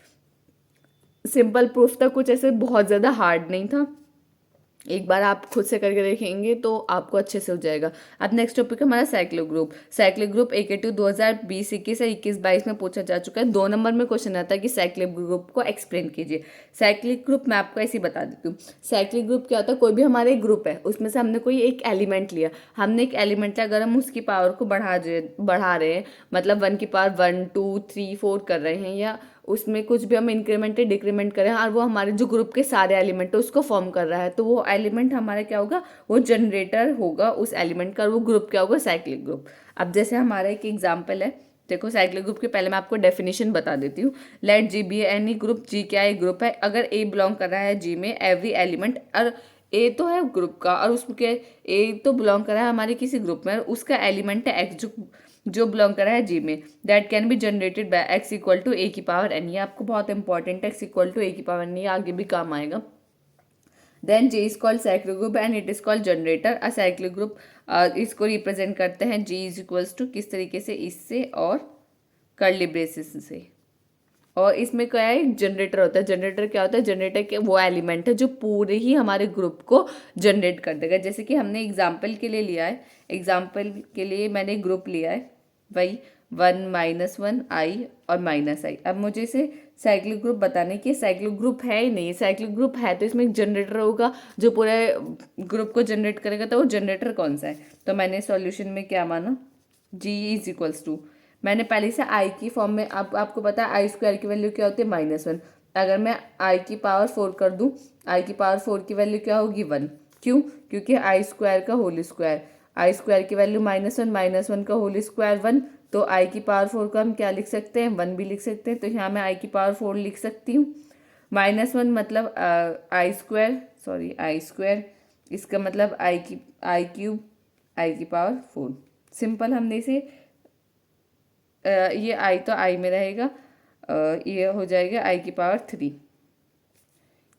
सिंपल प्रूफ था, कुछ ऐसे बहुत ज़्यादा हार्ड नहीं था। एक बार आप खुद से करके देखेंगे तो आपको अच्छे से हो जाएगा। अब नेक्स्ट टॉपिक है हमारा cyclic group. Cyclic group AKT 2020-21 से 21-22 में पूछा जा चुका है। 2 नंबर में क्वेश्चन आता है कि साइक्लिक ग्रुप को एक्सप्लेन कीजिए। साइक्लिक ग्रुप मैं आपको ऐसे ही बता देती हूँ। साइक्लिक ग्रुप क्या होता है, कोई भी हमारे एक ग्रुप है, उसमें से हमने कोई एक एलिमेंट लिया। हमने एक एलिमेंट लिया, अगर हम उसकी पावर को बढ़ा रहे हैं, मतलब 1 की पावर 1 2 3 4 कर रहे हैं, या उसमें कुछ भी हम इंक्रीमेंट या डिक्रीमेंट करें और वो हमारे जो ग्रुप के सारे एलिमेंट है उसको फॉर्म कर रहा है, तो वो एलिमेंट हमारा क्या होगा, वो जनरेटर होगा उस एलिमेंट का, वो ग्रुप क्या होगा, साइक्लिक ग्रुप। अब जैसे हमारा एक एग्जाम्पल है, देखो साइक्लिक ग्रुप के पहले मैं आपको डेफिनेशन बता देती हूँ। Let G be any group. G क्या है, ग्रुप है। अगर ए बिलोंग कर रहा है जी में, एवरी एलिमेंट, और ए तो है ग्रुप का और उसके ए तो बिलोंग कर रहा है हमारे किसी ग्रुप में, और उसका एलिमेंट है एक्स जो बिलोंग कर रहा है जी में, that can be generated by X equal to A की पावर एन। ये आपको बहुत इंपॉर्टेंट है, एक्स इक्वल टू ए की पावर एन, ये आगे भी काम आएगा। Then J is called cyclic group and it is called generator. A cyclic group इसको रिप्रेजेंट करते हैं जी इज इक्वल्स टू किस तरीके से, इससे और कर्ली ब्रेसेस से। और इसमें क्या है, जनरेटर होता है। जनरेटर क्या होता है, जनरेटर के वो एलिमेंट है जो पूरे ही हमारे ग्रुप को जनरेट कर देगा। जैसे कि हमने एग्जाम्पल के लिए लिया है, एग्जाम्पल के लिए मैंने ग्रुप लिया है वही 1 -1 आई और -i। अब मुझे इसे साइक्लिक ग्रुप बताने की, साइक्लिक ग्रुप है ही नहीं, साइक्लिक ग्रुप है तो इसमें एक जनरेटर होगा जो पूरे ग्रुप को जनरेट करेगा, तो वो जनरेटर कौन सा है। तो मैंने सॉल्यूशन में क्या माना, जी इज इक्वल्स टू, मैंने पहले से आई की फॉर्म में, अब आपको पता है आई स्क्वायर की वैल्यू क्या होती है, -1। अगर मैं आई की पावर 4 कर दूं, आई की पावर 4 की वैल्यू क्या होगी, 1। क्यों, क्योंकि आई स्क्वायर का होल स्क्वायर, आई स्क्वायर की वैल्यू -1 -1 का होल स्क्वायर 1, तो आई की पावर 4 को हम क्या लिख सकते हैं, 1 भी लिख सकते हैं। तो यहाँ मैं आई की पावर 4 लिख सकती हूँ। -1 मतलब आई स्क्वायर, सॉरी आई स्क्वायर, इसका मतलब आई क्यूब, आई की पावर 4। सिंपल, हमने इसे ये आई तो आई में रहेगा, ये हो जाएगा आई की पावर 3।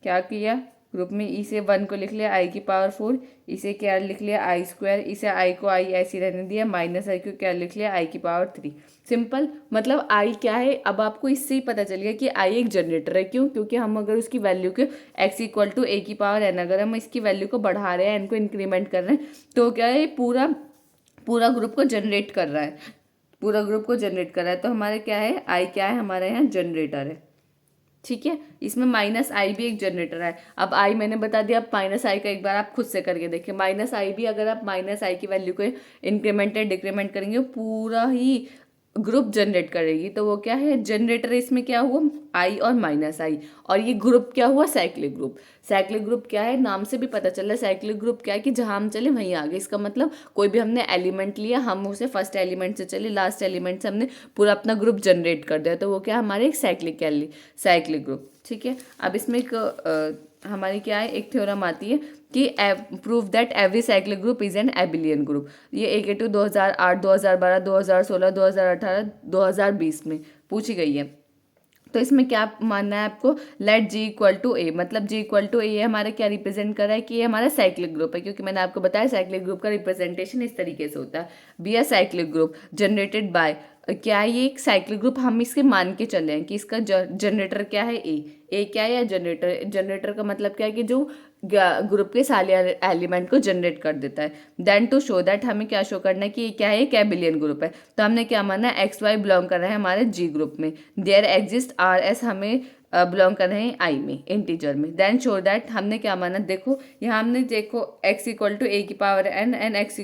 क्या किया, ग्रुप में ई से 1 को लिख लिया आई की पावर 4, इसे क्या लिख लिया आई स्क्वायर, इसे आई को आई ऐसी रहने दिया, -i को क्या लिख लिया आई की पावर 3। सिंपल, मतलब आई क्या है, अब आपको इससे ही पता चल गया कि आई एक जनरेटर है। क्यों, क्योंकि हम अगर उसकी वैल्यू को एक्स इक्वल टू ए की पावर एन, अगर हम इसकी वैल्यू को बढ़ा रहे हैं, एन को इंक्रीमेंट कर रहे हैं, तो क्या है, पूरा पूरा ग्रुप को जनरेट कर रहा है, पूरा ग्रुप को जनरेट कर रहा है। तो हमारे क्या है, आई क्या है, हमारे यहाँ जनरेटर है। ठीक है, इसमें -i भी एक जनरेटर है। अब आई मैंने बता दिया, अब -i का एक बार आप खुद से करके देखिए। -i भी अगर आप -i की वैल्यू को इंक्रीमेंट या डिक्रीमेंट करेंगे, पूरा ही ग्रुप जनरेट करेगी। तो वो क्या है, जनरेटर। इसमें क्या हुआ, आई और -i, और ये ग्रुप क्या हुआ, साइक्लिक ग्रुप। साइक्लिक ग्रुप क्या है, नाम से भी पता चल रहा है साइक्लिक ग्रुप क्या है कि जहां हम चले वहीं आगे। इसका मतलब कोई भी हमने एलिमेंट लिया, हम उसे फर्स्ट एलिमेंट से चले, लास्ट एलिमेंट से हमने पूरा अपना ग्रुप जनरेट कर दिया, तो वो क्या हमारे एक साइक्लिक ग्रुप। ठीक है, अब इसमें एक हमारी क्या है, एक थ्योरम आती है कि prove that every cyclic group is an abelian group. ये AKT 2008 2012 2016 2018 2020 में पूछी गई है। तो इसमें क्या मानना है आपको, लेट जी इक्वल टू ए, मतलब जी इक्वल टू ए हमारा क्या रिप्रेजेंट कर रहा है कि ये हमारा साइक्लिक ग्रुप है, क्योंकि मैंने आपको बताया साइक्लिक ग्रुप का रिप्रेजेंटेशन इस तरीके से होता है। Be a cyclic group generated by, क्या है ये एक साइक्लिक ग्रुप, हम इसके मान के चले हैं कि इसका जनरेटर क्या है, ए क्या है, या जनरेटर। जनरेटर का मतलब क्या है कि जो ग्रुप के सारे एलिमेंट को जनरेट कर देता है। देन टू शो दैट, हमें क्या शो करना है कि ये क्या है, एक एबिलियन ग्रुप है। तो हमने क्या माना है, एक्स वाई बिलोंग कर रहे हैं हमारे जी ग्रुप में, देयर एग्जिस्ट आर एस हमें बिलोंग कर रहे हैं आई में, इंटीजर में। देन शो दैट, हमने क्या माना, देखो यहाँ हमने देखो एक्स इक्वल टू ए की power N, N X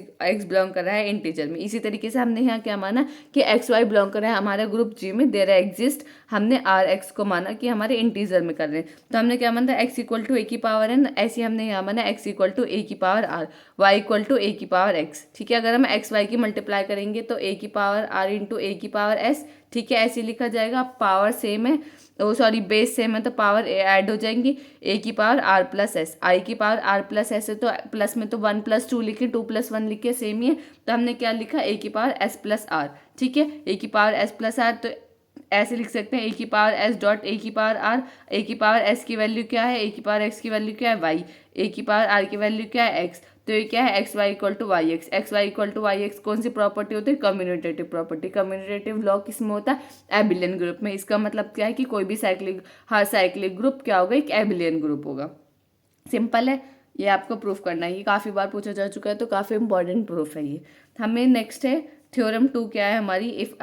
belong कर रहा है इंटीजर में। इसी तरीके से हमने यहाँ क्या माना कि एक्स वाई बिलोंग कर रहा है हमारे ग्रुप जी में, देयर एग्जिस्ट, हमने आर एक्स को माना कि हमारे इंटीजर में कर रहे हैं। तो हमने क्या माना, एक्स इक्वल टू ए की पावर एन, ऐसे हमने यहाँ माना एक्स इक्वल टू ए की power R, Y equal to A की पावर एक्स। ठीक है, अगर हम एक्स वाई की मल्टीप्लाई करेंगे तो ए की पावर आर इंटू ए की पावर एस। ठीक है, ऐसे लिखा जाएगा। पावर सेम है, ओ सॉरी बेस सेम है, तो पावर ऐड हो जाएंगी, ए की पावर आर प्लस एस, आई की पावर आर प्लस एस है, तो प्लस में तो 1 + 2 लिखे, 2 + 1 लिखे, सेम ही है। तो हमने क्या लिखा, ए की पावर एस प्लस आर। ठीक है, ए की पावर एस प्लस आर, तो ऐसे लिख सकते हैं, ए की पावर एस डॉट ए की पावर आर। ए की पावर एस की वैल्यू क्या है, ए की पावर एक्स की वैल्यू क्या है, वाई। ए की पावर आर की वैल्यू क्या है, एक्स। तो ये क्या है, X Y equal to Y X. X Y equal to Y X कौन सी प्रॉपर्टी होती है, कम्यूनिटेटिव प्रॉपर्टी। कम्यूनिटेटिव लॉ किस में होता है, एबिलियन ग्रुप में। इसका मतलब क्या है कि कोई भी साइक्लिक, हर साइक्लिक ग्रुप क्या होगा, एक एबिलियन ग्रुप होगा। सिंपल है। ये आपको प्रूफ करना है, ये काफ़ी बार पूछा जा चुका है तो काफ़ी इंपॉर्टेंट प्रूफ है ये। हमें नेक्स्ट है थ्योरम 2 क्या है हमारी, if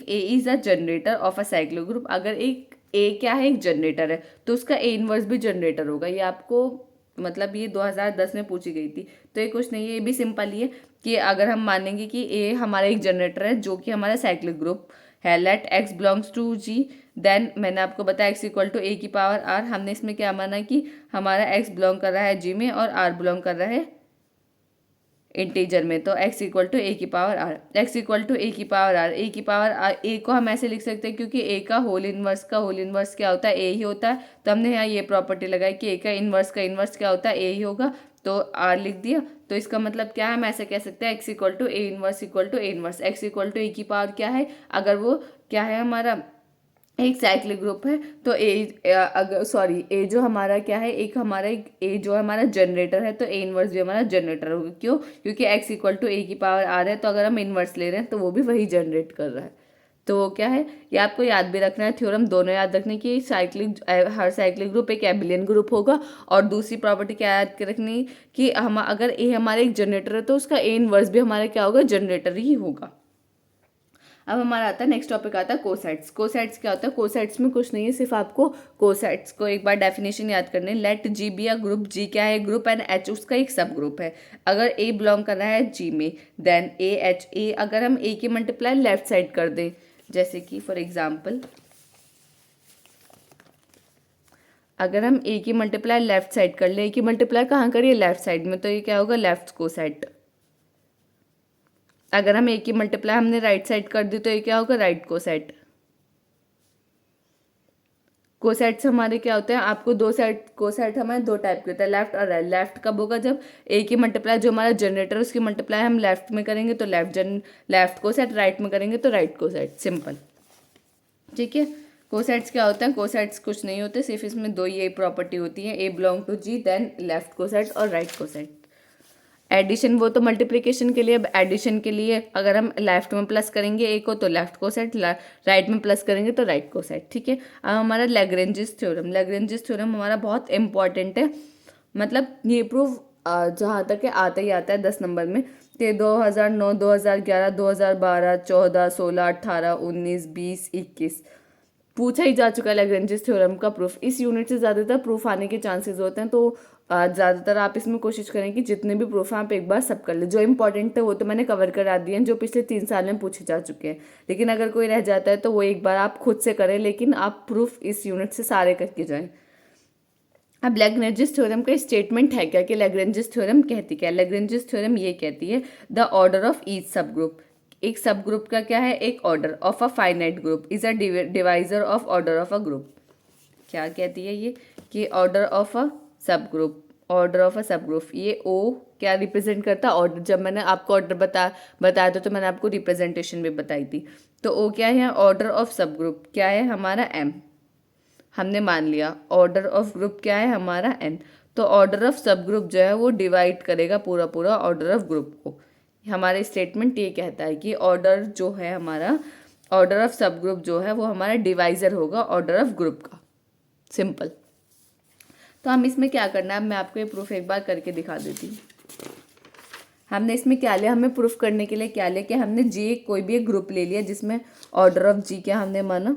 A is a generator of a cyclic group, अगर एक ए क्या है एक जनरेटर है तो उसका ए इनवर्स भी जनरेटर होगा। ये आपको मतलब ये 2010 में पूछी गई थी, तो ये कुछ नहीं है, ये भी सिंपल ही है कि अगर हम मानेंगे कि ए हमारा एक जनरेटर है जो कि हमारा साइक्लिक ग्रुप है, let X belongs to G, then मैंने आपको बताया एक्स इक्वल टू ए की पावर आर। हमने इसमें क्या माना कि हमारा एक्स बिलोंग कर रहा है जी में और आर बिलोंग कर रहा है इंटीजर में, तो x इक्वल टू ए की power R, X equal to A की पावर आर, ए की पावर आर, ए को हम ऐसे लिख सकते हैं क्योंकि ए का होल इनवर्स क्या होता है, ए ही होता है। तो हमने यहाँ ये प्रॉपर्टी लगाई कि ए का इन्वर्स क्या होता है, ए ही होगा, तो आर लिख दिया। तो इसका मतलब क्या है, हम ऐसे कह सकते हैं X equal to A inverse equal to A inverse, X equal to A की पावर क्या है, अगर वो क्या है हमारा एक साइक्लिक ग्रुप है तो ए जो हमारा क्या है, एक हमारा एक ए जो हमारा जनरेटर है तो ए इनवर्स भी हमारा जनरेटर होगा। क्यों? क्योंकि एक्स इक्वल टू ए की पावर आर है, तो अगर हम इनवर्स ले रहे हैं तो वो भी वही जनरेट कर रहा है। तो वो क्या है, ये आपको याद भी रखना है, थ्योरम दोनों याद रखने की, हर साइक्लिक ग्रुप एक एबिलियन ग्रुप होगा। और दूसरी प्रॉपर्टी क्या याद रखनी कि हम अगर ए हमारा एक जनरेटर है तो उसका ए इनवर्स भी हमारा क्या होगा, जनरेटर ही होगा। अब हमारा आता है नेक्स्ट टॉपिक आता है कोसाइट्स। कोसाइट्स क्या होता है, कोसाइट्स में कुछ नहीं है, सिर्फ आपको कोसाइट्स को एक बार डेफिनेशन याद करने। Let G be a group, G क्या है ग्रुप, एंड एच उसका एक सब ग्रुप है। अगर ए बिलोंग कर रहा है जी में, देन ए एच, ए अगर हम ए की मल्टीप्लाई लेफ्ट साइड कर दें, जैसे कि फॉर एग्जाम्पल अगर हम ए की मल्टीप्लाई लेफ्ट साइड कर ले, ए की मल्टीप्लाई कहाँ करिए, लेफ्ट साइड में, तो ये क्या होगा, लेफ्ट कोसाइट। अगर हम ए की मल्टीप्लाई हमने राइट साइड कर दी तो ये क्या होगा, राइट कोसाइट। कोसाइट्स हमारे क्या होते हैं, आपको दो साइड कोसाइट हमारे दो टाइप के होते हैं, लेफ्ट और राइट। लेफ्ट कब होगा, जब ए की मल्टीप्लाई जो हमारा जनरेटर उसकी मल्टीप्लाई हम लेफ्ट में करेंगे तो लेफ्ट कोसाइट, राइट में करेंगे तो राइट कोसाइट, सिंपल। ठीक है, कोसाइट्स क्या होता है, कोसाइट्स कुछ नहीं होते, सिर्फ इसमें दो ये प्रॉपर्टी होती है, A belong to G, then left coset और राइट कोसाइट। एडिशन वो तो मल्टीप्लिकेशन के लिए, अब एडिशन के लिए अगर हम लेफ्ट में प्लस करेंगे ए को तो लेफ्ट कोसाइट, राइट में प्लस करेंगे तो राइट कोसाइट। ठीक है, अब हमारा लैग्रेंजिस थ्योरम, लैग्रेंजिस थ्योरम हमारा बहुत इंपॉर्टेंट है, मतलब ये प्रूफ जहाँ तक है आता ही आता है 10 नंबर में। तो 2009, 2011, 2012, 14, 16, 18, 19, 20, 21 पूछा ही जा चुका है लैग्रेंजिस थ्योरम का प्रूफ। इस यूनिट से ज़्यादातर प्रूफ आने के चांसेस होते हैं, तो ज़्यादातर आप इसमें कोशिश करें कि जितने भी प्रूफ हैं आप एक बार सब कर ले। जो इंपॉर्टेंट थे वो तो मैंने कवर करा दिए हैं, जो पिछले 3 साल में पूछे जा चुके हैं, लेकिन अगर कोई रह जाता है तो वो एक बार आप खुद से करें, लेकिन आप प्रूफ इस यूनिट से सारे करके जाएं। अब लैग्रेंजिस थ्योरम का स्टेटमेंट है क्या, कि लैग्रेंजिस थ्योरम कहती क्या है, लैग्रेंजिस थ्योरम ये कहती है द ऑर्डर ऑफ ईच सब ग्रुप, एक सब ग्रुप का क्या है, एक order of a finite group is a divisor of order of a group. क्या कहती है ये, कि ऑर्डर ऑफ अ सब ग्रुप, ऑर्डर ऑफ अ सब ग्रुप, ये ओ क्या रिप्रेजेंट करता है, ऑर्डर। जब मैंने आपको ऑर्डर बताया था तो मैंने आपको रिप्रेजेंटेशन भी बताई थी। तो ओ क्या है, ऑर्डर ऑफ सब ग्रुप क्या है हमारा एम, हमने मान लिया। ऑर्डर ऑफ ग्रुप क्या है हमारा एन, तो ऑर्डर ऑफ सब ग्रुप जो है वो डिवाइड करेगा पूरा पूरा ऑर्डर ऑफ ग्रुप को। हमारा स्टेटमेंट ये कहता है कि ऑर्डर जो है हमारा, ऑर्डर ऑफ सब ग्रुप जो है वो हमारा डिवाइजर होगा ऑर्डर ऑफ ग्रुप का, सिंपल। तो हम इसमें क्या करना है, मैं आपको ये प्रूफ एक बार करके दिखा देती हूँ। हमने इसमें क्या लिया, हमें प्रूफ करने के लिए क्या लिया, कि हमने जी कोई भी एक ग्रुप ले लिया जिसमें ऑर्डर ऑफ जी क्या हमने माना,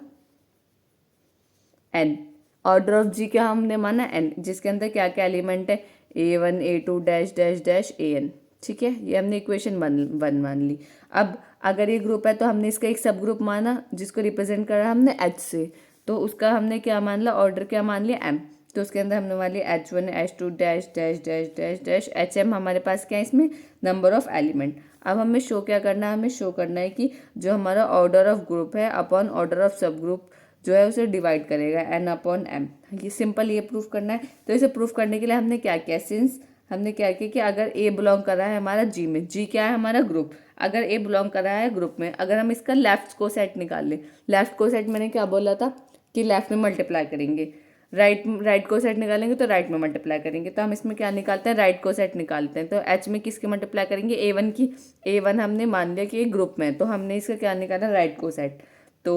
एन। ऑर्डर ऑफ जी क्या हमने माना, एन, जिसके अंदर क्या क्या एलिमेंट है, A1, A2 dash dash dash AN। ठीक है, ये हमने इक्वेशन वन मान ली। अब अगर ये ग्रुप है तो हमने इसका एक सब ग्रुप माना जिसको रिप्रेजेंट करा हमने H से, तो उसका हमने क्या मान लिया, ऑर्डर क्या मान लिया, M। तो उसके अंदर हमने मान लिया H1, H2 dash dash dash dash dash HM, हमारे पास क्या है इसमें, नंबर ऑफ एलिमेंट। अब हमें शो क्या करना है, हमें शो करना है कि जो हमारा ऑर्डर ऑफ ग्रुप है अपॉन ऑर्डर ऑफ सब ग्रुप जो है उसे डिवाइड करेगा n अपॉन m। ये सिंपल, ये प्रूफ करना है। तो इसे प्रूफ करने के लिए हमने क्या किया, सिंस हमने क्या किया कि अगर a बिलोंग कर रहा है हमारा g में, g क्या है हमारा ग्रुप, अगर a बिलोंग कर रहा है ग्रुप में, अगर हम इसका लेफ्ट कोसेट निकाल लें, लेफ्ट कोसेट मैंने क्या बोला था कि लेफ्ट में मल्टीप्लाई करेंगे, राइट कोसेट निकालेंगे तो राइट में मल्टीप्लाई करेंगे, तो हम इसमें क्या निकालते हैं, राइट कोसेट निकालते हैं। तो h में किसके मल्टीप्लाई करेंगे, A1 की। A1 हमने मान लिया कि ग्रुप में, तो हमने इसका क्या निकाला, राइट कोसेट। तो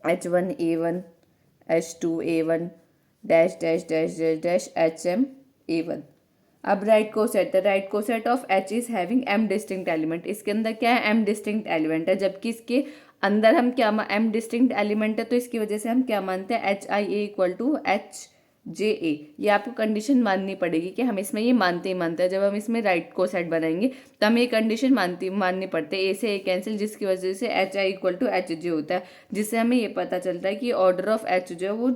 H1 A1, H2 A1 dash dash dash dash dash HM A1, अब right coset, the right coset of H is having M distinct element, इसके अंदर क्या है, एम डिस्टिंक्ट एलिमेंट है, जबकि इसके अंदर हम क्या एम डिस्टिंक्ट एलिमेंट है तो इसकी वजह से हम क्या मानते हैं, H I A equal to H J A. ये आपको कंडीशन माननी पड़ेगी कि हम इसमें ये मानते ही मानते हैं, जब हम इसमें राइट कोसेट बनाएंगे तो हमें ये कंडीशन माननी पड़ती है, ए से ए कैंसिल, जिसकी वजह से H I equal to H J होता है, जिससे हमें ये पता चलता है कि ऑर्डर ऑफ एच जो है वो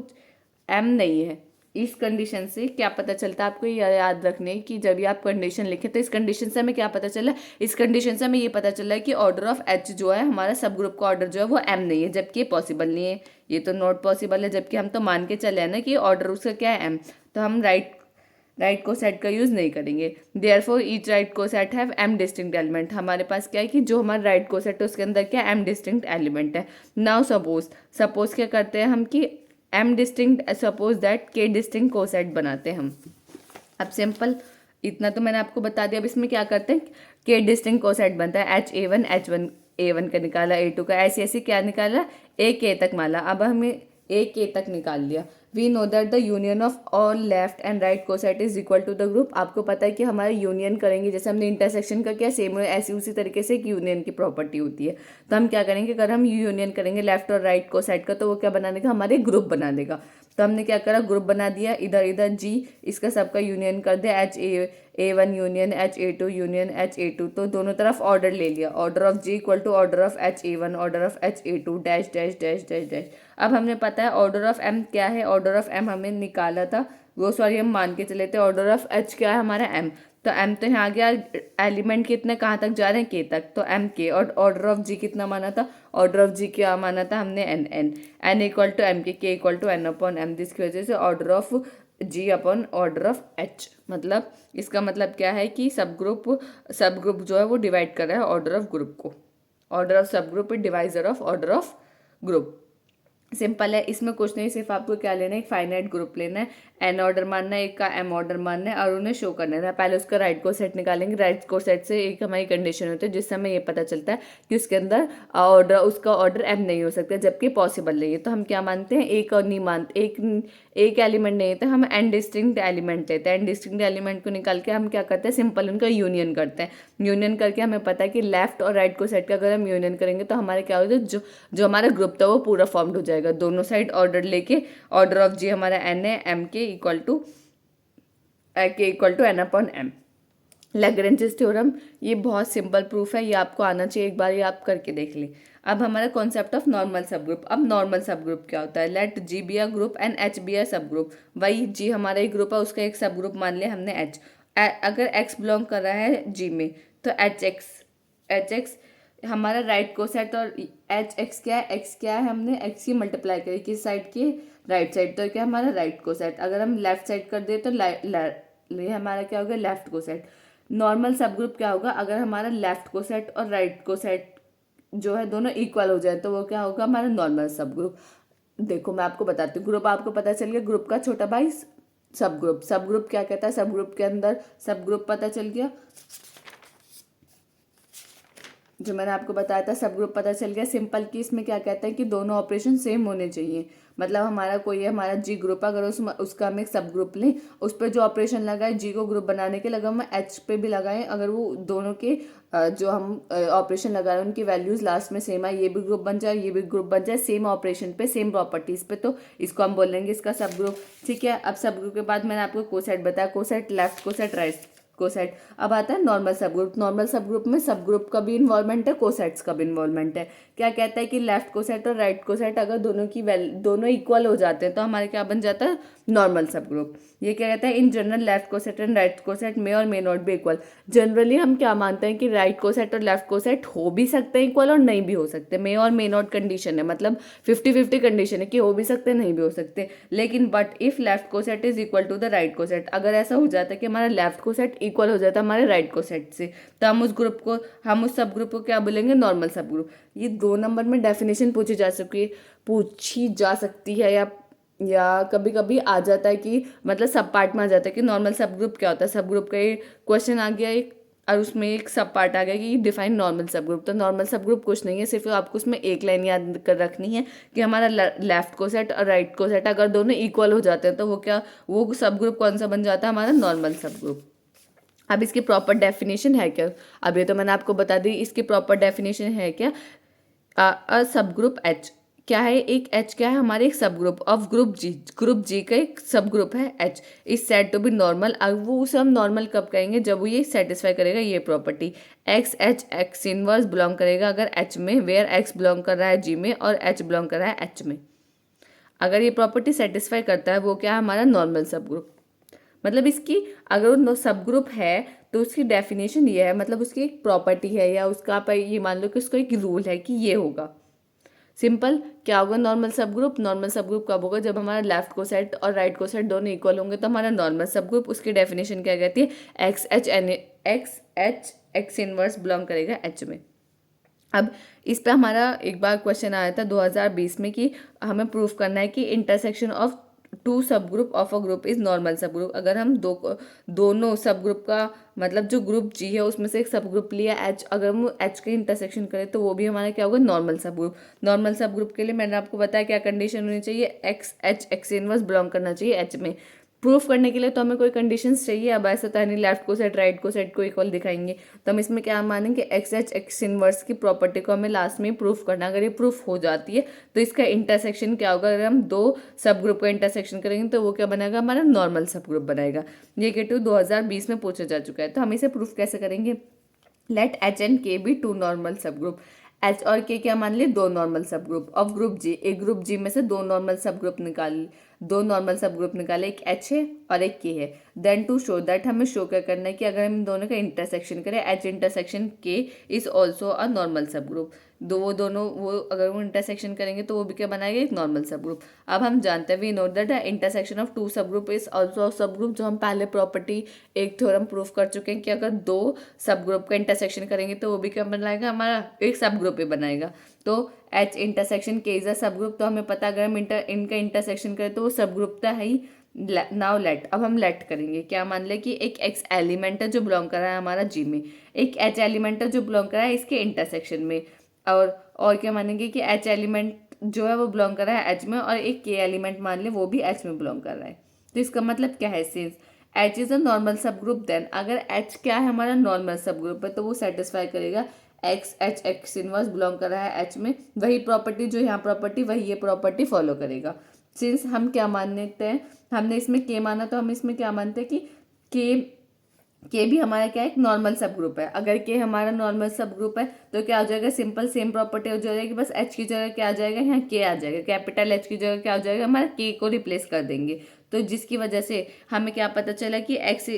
एम नहीं है। इस कंडीशन से क्या पता चलता है, आपको ये याद रखने कि जब भी आप कंडीशन लिखें तो इस कंडीशन से हमें क्या पता चला, इस कंडीशन से हमें ये पता चला है कि ऑर्डर ऑफ एच जो है हमारा सब ग्रुप का ऑर्डर जो है वो एम नहीं है, जबकि ये पॉसिबल नहीं है, ये तो नॉट पॉसिबल है, जबकि हम तो मान के चले हैं ना कि ऑर्डर उसका क्या है एम, तो हम राइट कोसेट का यूज़ नहीं करेंगे। Therefore each right coset have M distinct element, हमारे पास क्या है कि जो हमारा राइट कोसेट है उसके अंदर क्या एम डिस्टिंक्ट एलिमेंट है। नाउ सपोज क्या करते हैं हम कि एम डिस्टिंक्ट, सपोज दैट के डिस्टिंक्ट कोसेट बनाते हैं हम। अब सिंपल इतना तो मैंने आपको बता दिया, अब इसमें क्या करते हैं, के डिस्टिंक्ट कोसेट बनता है, एच वन ए वन का निकाला, ए टू का, ऐसे ऐसे क्या निकाला, ए के तक माला। अब हमें ए के तक निकाल लिया। We know that the union of all left and right coset is equal to the group, आपको पता है कि हमारा यूनियन करेंगे, जैसे हमने इंटरसेक्शन का क्या सेम ऐसी उसी तरीके से एक यूनियन की प्रॉपर्टी होती है, तो हम क्या करेंगे, अगर हम यूनियन करेंगे लेफ्ट और राइट कोसेट का तो वो क्या बना देगा, हमारे ग्रुप बना देगा। तो हमने क्या करा, ग्रुप बना दिया, इधर इधर जी इसका सबका यूनियन कर दिया, H A one union H A two union H A two, तो दोनों तरफ ऑर्डर ले लिया, order of G equal to order of H A one, order of H A two, dash dash dash dash dash. अब हमने पता है order of M क्या है, ऑर्डर ऑफ एम हमें निकाला था, वो सॉरी हम मान के चले थे, ऑर्डर ऑफ एच क्या है हमारा एम, तो एम तो यहाँ आ गया, एलिमेंट कितने कहाँ तक जा रहे हैं, के तक, तो एम के, और ऑर्डर ऑफ जी कितना माना था, ऑर्डर ऑफ जी क्या माना था हमने, N equal to M K equal to N upon M, जिसकी वजह से order of G upon order of H, मतलब इसका मतलब क्या है कि सब ग्रुप जो है वो डिवाइड कर रहा है ऑर्डर ऑफ ग्रुप को, ऑर्डर ऑफ सब group is divisor of order of group. Simple है, इसमें कुछ नहीं, सिर्फ आपको क्या लेना है, एक फाइनाइट ग्रुप लेना है, एन ऑर्डर मानना है, एक का एम ऑर्डर मानना है, और उन्हें शो करना है। पहले उसका राइट कोसेट निकालेंगे, राइट कोसेट से एक हमारी कंडीशन होती है जिससे हमें ये पता चलता है कि उसके अंदर उसका ऑर्डर एम नहीं हो सकता, जबकि पॉसिबल नहीं है। तो हम क्या मानते हैं, एक और नहीं मानते, एक एलिमेंट नहीं है, हम एन डिस्टिंक्ट एलिमेंट लेते हैं, एन डिस्टिंक्ट एलिमेंट को निकाल के हम क्या करते हैं, सिंपल उनका यूनियन करते हैं। यूनियन करके हमें पता है कि लेफ्ट और राइट कोसेट का अगर हम यूनियन करेंगे तो हमारे क्या होता है, जो हमारा ग्रुप था वो पूरा फॉर्म्ड हो जाएगा, दोनों साइड ऑर्डर लेके, ऑर्डर ऑफ जी हमारा एन है, M K equal to N upon M. Lagrange's theorem, ये बहुत सिंपल प्रूफ है, ये आपको आना चाहिए, एक बार ये आप करके देख लें। अब हमारा concept of normal subgroup, अब नॉर्मल सब ग्रुप क्या होता है, let G be a group and H be a subgroup, वही जी हमारा एक ग्रुप है, उसका एक सब ग्रुप मान लिया हमने एच, अगर एक्स बिलोंग कर रहा है जी में तो एच एक्स हमारा राइट कोसेट, और एच एक्स क्या है, एक्स क्या है, हमने एक्स की मल्टीप्लाई करी किस साइड की, राइट साइड, तो क्या हमारा राइट कोसेट, अगर हम लेफ्ट साइड कर दे तो ये हमारा क्या होगा, left coset. Normal subgroup क्या होगा, अगर हमारा लेफ्ट कोसेट और राइट कोसेट जो है दोनों इक्वल हो जाए तो वो क्या होगा, हमारा नॉर्मल सब ग्रुप। देखो मैं आपको बताती हूँ, ग्रुप आपको पता चल गया, ग्रुप का छोटा भाई सब ग्रुप क्या कहता है, सब ग्रुप के अंदर सब ग्रुप पता चल गया, जो मैंने आपको बताया था सब ग्रुप पता चल गया। सिंपल की इसमें क्या कहता है कि दोनों ऑपरेशन सेम होने चाहिए, मतलब हमारा कोई है, हमारा जी ग्रुप, अगर उसका हम एक सब ग्रुप लें, उस पर जो ऑपरेशन लगाए जी को ग्रुप बनाने के लगा हम एच पे भी लगाएं, अगर वो दोनों के जो हम ऑपरेशन लगा रहे हैं उनकी वैल्यूज लास्ट में सेम आए, ये भी ग्रुप बन जाए, ये भी ग्रुप बन जाए, सेम ऑपरेशन पे सेम प्रॉपर्टीज पे, तो इसको हम बोलेंगे इसका सब ग्रुप। ठीक है, अब सब ग्रुप के बाद मैंने आपको कोसेट बताया, coset left coset right coset. अब आता है नॉर्मल सब ग्रुप, नॉर्मल सब ग्रुप में सब ग्रुप का भी इन्वॉल्वमेंट है, कोसेट्स का भी इन्वॉल्वमेंट है। क्या कहता है कि लेफ्ट कोसेट और राइट कोसेट अगर दोनों इक्वल हो जाते हैं तो हमारे क्या बन जाता है, नॉर्मल सब ग्रुप। ये क्या कहता है, in general left coset and right coset may or may not be equal. Generally हम क्या मानते हैं कि राइट कोसेट और लेफ्ट कोसेट हो भी सकते हैं इक्वल और नहीं भी हो सकते, मे और मे नॉट कंडीशन है, मतलब 50-50 कंडीशन है कि हो भी सकते नहीं भी हो सकते। लेकिन but if left coset is equal to the right coset, अगर ऐसा हो जाता है कि हमारा लेफ्ट कोसेट इक्वल हो जाता है हमारे राइट कोसेट से, तो हम उस सब ग्रुप को क्या बोलेंगे, नॉर्मल सब ग्रुप। ये 2 नंबर में डेफिनेशन पूछी जा सकती है या कभी कभी आ जाता है कि मतलब सब पार्ट में आ जाता है कि नॉर्मल सब ग्रुप क्या होता है। सब ग्रुप का ये क्वेश्चन आ गया एक, और उसमें एक सब पार्ट आ गया कि डिफाइन नॉर्मल सब ग्रुप। तो नॉर्मल सब ग्रुप कुछ नहीं है, सिर्फ आपको उसमें एक लाइन याद कर रखनी है कि हमारा लेफ्ट कोसेट और राइट कोसेट अगर दोनों इक्वल हो जाते हैं तो वो सब ग्रुप कौन सा बन जाता है, हमारा नॉर्मल सब ग्रुप। अब इसकी प्रॉपर डेफिनेशन है क्या? अब ये तो मैंने आपको बता दी, इसकी प्रॉपर डेफिनेशन है क्या? अ सब ग्रुप एच क्या है? एक एच क्या है? हमारे एक सब ग्रुप ऑफ ग्रुप जी का एक सब ग्रुप है H is said to be normal. अब वो उसे हम नॉर्मल कब कहेंगे? जब वो ये सेटिस्फाई करेगा ये property x H x inverse belong करेगा अगर एच में, वेयर एक्स बिलोंग कर रहा है जी में और एच बिलोंग कर रहा है एच में। अगर ये प्रॉपर्टी सेटिस्फाई करता है वो क्या है? हमारा नॉर्मल सब ग्रुप। मतलब इसकी अगर वो सब ग्रुप है तो उसकी डेफिनेशन ये है, मतलब उसकी एक प्रॉपर्टी है या उसका आप ये मान लो कि उसको एक रूल है कि ये होगा। सिंपल क्या होगा नॉर्मल सब ग्रुप? नॉर्मल सब ग्रुप कब होगा? जब हमारा लेफ्ट को सेट और राइट को सेट दोनों इक्वल होंगे तो हमारा नॉर्मल सब ग्रुप। उसकी डेफिनेशन क्या कहती है? एक्स एच इनवर्स बिलोंग करेगा एच में। अब इस पे हमारा एक बार क्वेश्चन आया था 2020 में कि हमें प्रूफ करना है कि intersection of two subgroup of a group is normal सब ग्रुप। अगर हम दोनों सब ग्रुप का मतलब जो ग्रुप जी है उसमें से एक सब ग्रुप लिया एच, अगर हम एच के इंटरसेक्शन करें तो वो भी हमारा क्या होगा? नॉर्मल सब ग्रुप। नॉर्मल सब ग्रुप के लिए मैंने आपको बताया क्या कंडीशन होनी चाहिए? X H x inverse belong करना चाहिए एच में। प्रूफ करने के लिए तो हमें कोई कंडीशंस चाहिए। अब ऐसा तो नहीं लेफ्ट को सेट राइट को सेट को इक्वल दिखाएंगे, तो हम इसमें क्या मानेंगे? एक्स एच एक्स इनवर्स की प्रॉपर्टी को हमें लास्ट में प्रूफ करना। अगर ये प्रूफ हो जाती है तो इसका इंटरसेक्शन क्या होगा? अगर हम दो सब ग्रुप का इंटरसेक्शन करेंगे तो वो क्या बनेगा? हमारा नॉर्मल सब ग्रुप बनाएगा। ये K2 2020 में पूछा जा चुका है। तो हम इसे प्रूफ कैसे करेंगे? लेट एच एंड के बी टू नॉर्मल सब ग्रुप। एच और के क्या मान लिए? दो normal subgroup of group जी। एक ग्रुप जी में से दो नॉर्मल सब ग्रुप निकाल, दो नॉर्मल सब ग्रुप निकाले, एक एच है और एक के है। देन टू शो दैट, हमें शो क्या करना है कि अगर हम इन दोनों का इंटरसेक्शन करें एच इंटरसेक्शन के इज ऑल्सो अ नॉर्मल सब ग्रुप। दोनों वो अगर वो इंटरसेक्शन करेंगे तो वो भी क्या बनाएगा? एक नॉर्मल सब ग्रुप। अब हम जानते हैं we know that intersection of two subgroup is also subgroup. जो हम पहले प्रॉपर्टी एक थ्योरम प्रूफ कर चुके हैं कि अगर दो सब ग्रुप का इंटरसेक्शन करेंगे तो वो भी क्या बनाएगा? हमारा एक सब ग्रुप ही बनाएगा। तो एच इंटरसेक्शन के इज अ सब ग्रुप, तो हमें पता अगर हम इनका इंटरसेक्शन करें तो वो सब ग्रुप तो है ही। नाउ लेट, अब हम लेट करेंगे क्या? मान ले कि एक एक्स एलिमेंट है जो बिलोंग कर रहा है हमारा जी में, एक एच एलिमेंट है जो बिलोंग कर रहा है इसके इंटरसेक्शन में, और क्या मानेंगे कि एच एलिमेंट जो है वो बिलोंग कर रहा है एच में, और एक के एलिमेंट मान ले वो भी एच में बिलोंग कर रहा है। तो इसका मतलब क्या है? Since H is a normal सब ग्रुप, देन अगर एच क्या है? हमारा नॉर्मल सब ग्रुप है तो वो सेटिस्फाई करेगा x H x inverse belong कर रहा है एच में। वही प्रॉपर्टी जो यहाँ प्रॉपर्टी वही ये प्रॉपर्टी फॉलो करेगा। सिंस हम क्या मानते हैं? हमने इसमें के माना तो हम इसमें क्या मानते हैं कि के भी हमारा क्या है? एक नॉर्मल सब ग्रुप है। अगर के हमारा नॉर्मल सब ग्रुप है तो क्या हो जाएगा? सिंपल सेम प्रॉपर्टी हो जाएगी, बस एच की जगह क्या आ जाएगा? यहाँ के आ जाएगा। कैपिटल एच की जगह क्या हो जाएगा? हमारा के को रिप्लेस कर देंगे। तो जिसकी वजह से हमें क्या पता चला कि x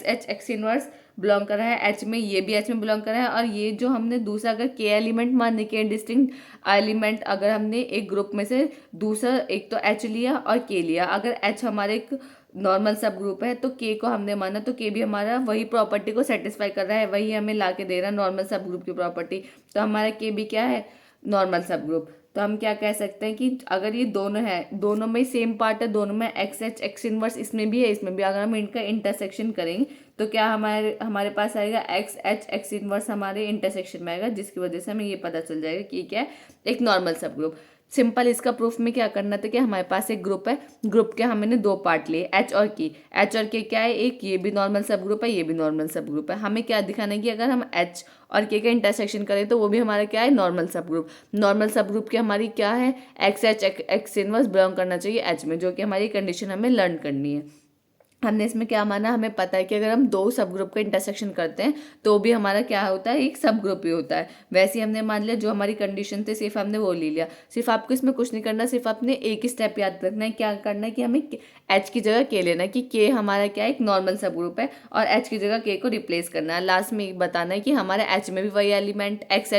H x inverse belong कर रहा है एच में, ये भी एच में बिलोंग कर रहा है। और ये जो हमने दूसरा अगर के एलिमेंट मानने के डिस्टिंक्ट एलिमेंट, अगर हमने एक ग्रुप में से दूसरा एक तो एच लिया और के लिया, अगर एच हमारे एक नॉर्मल सब ग्रुप है तो के को हमने माना तो के भी हमारा वही प्रॉपर्टी को सेटिस्फाई कर रहा है, वही हमें ला के दे रहा है नॉर्मल सब ग्रुप की प्रॉपर्टी। तो हमारा के भी क्या है? नॉर्मल सब ग्रुप। तो हम क्या कह सकते हैं कि अगर ये दोनों है, दोनों में सेम पार्ट है, दोनों में एक्स एच एक्स इनवर्स इसमें भी है इसमें भी, अगर हम इनका इंटरसेक्शन करेंगे तो क्या हमारे हमारे पास आएगा? एक्स एच एक्स इनवर्स हमारे इंटरसेक्शन में आएगा, जिसकी वजह से हमें ये पता चल जाएगा कि क्या है? एक नॉर्मल सब ग्रुप। सिंपल इसका प्रूफ में क्या करना था कि हमारे पास एक ग्रुप है, ग्रुप के हमने दो पार्ट लिए एच और के। एच और के क्या है? एक ये भी नॉर्मल सब ग्रुप है, ये भी नॉर्मल सब ग्रुप है। हमें क्या दिखाना है कि अगर हम एच और के का इंटरसेक्शन करें तो वो भी हमारा क्या है? नॉर्मल सब ग्रुप। नॉर्मल सब ग्रुप की हमारी क्या है? X H x inverse belong करना चाहिए एच में, जो कि हमारी कंडीशन हमें लर्न करनी है। हमने इसमें क्या माना? हमें पता है कि अगर हम दो सब ग्रुप का इंटरसेक्शन करते हैं तो भी हमारा क्या होता है? एक सब ग्रुप ही होता है। वैसे ही हमने मान लिया जो हमारी कंडीशन थी सिर्फ हमने वो ले लिया। सिर्फ आपको इसमें कुछ नहीं करना, सिर्फ आपने एक ही स्टेप याद रखना है। क्या करना है कि हमें एच की जगह के लेना है कि के हमारा क्या है? एक नॉर्मल सब ग्रुप है, और एच की जगह के को रिप्लेस करना है। लास्ट में बताना है कि हमारे एच में भी वही element x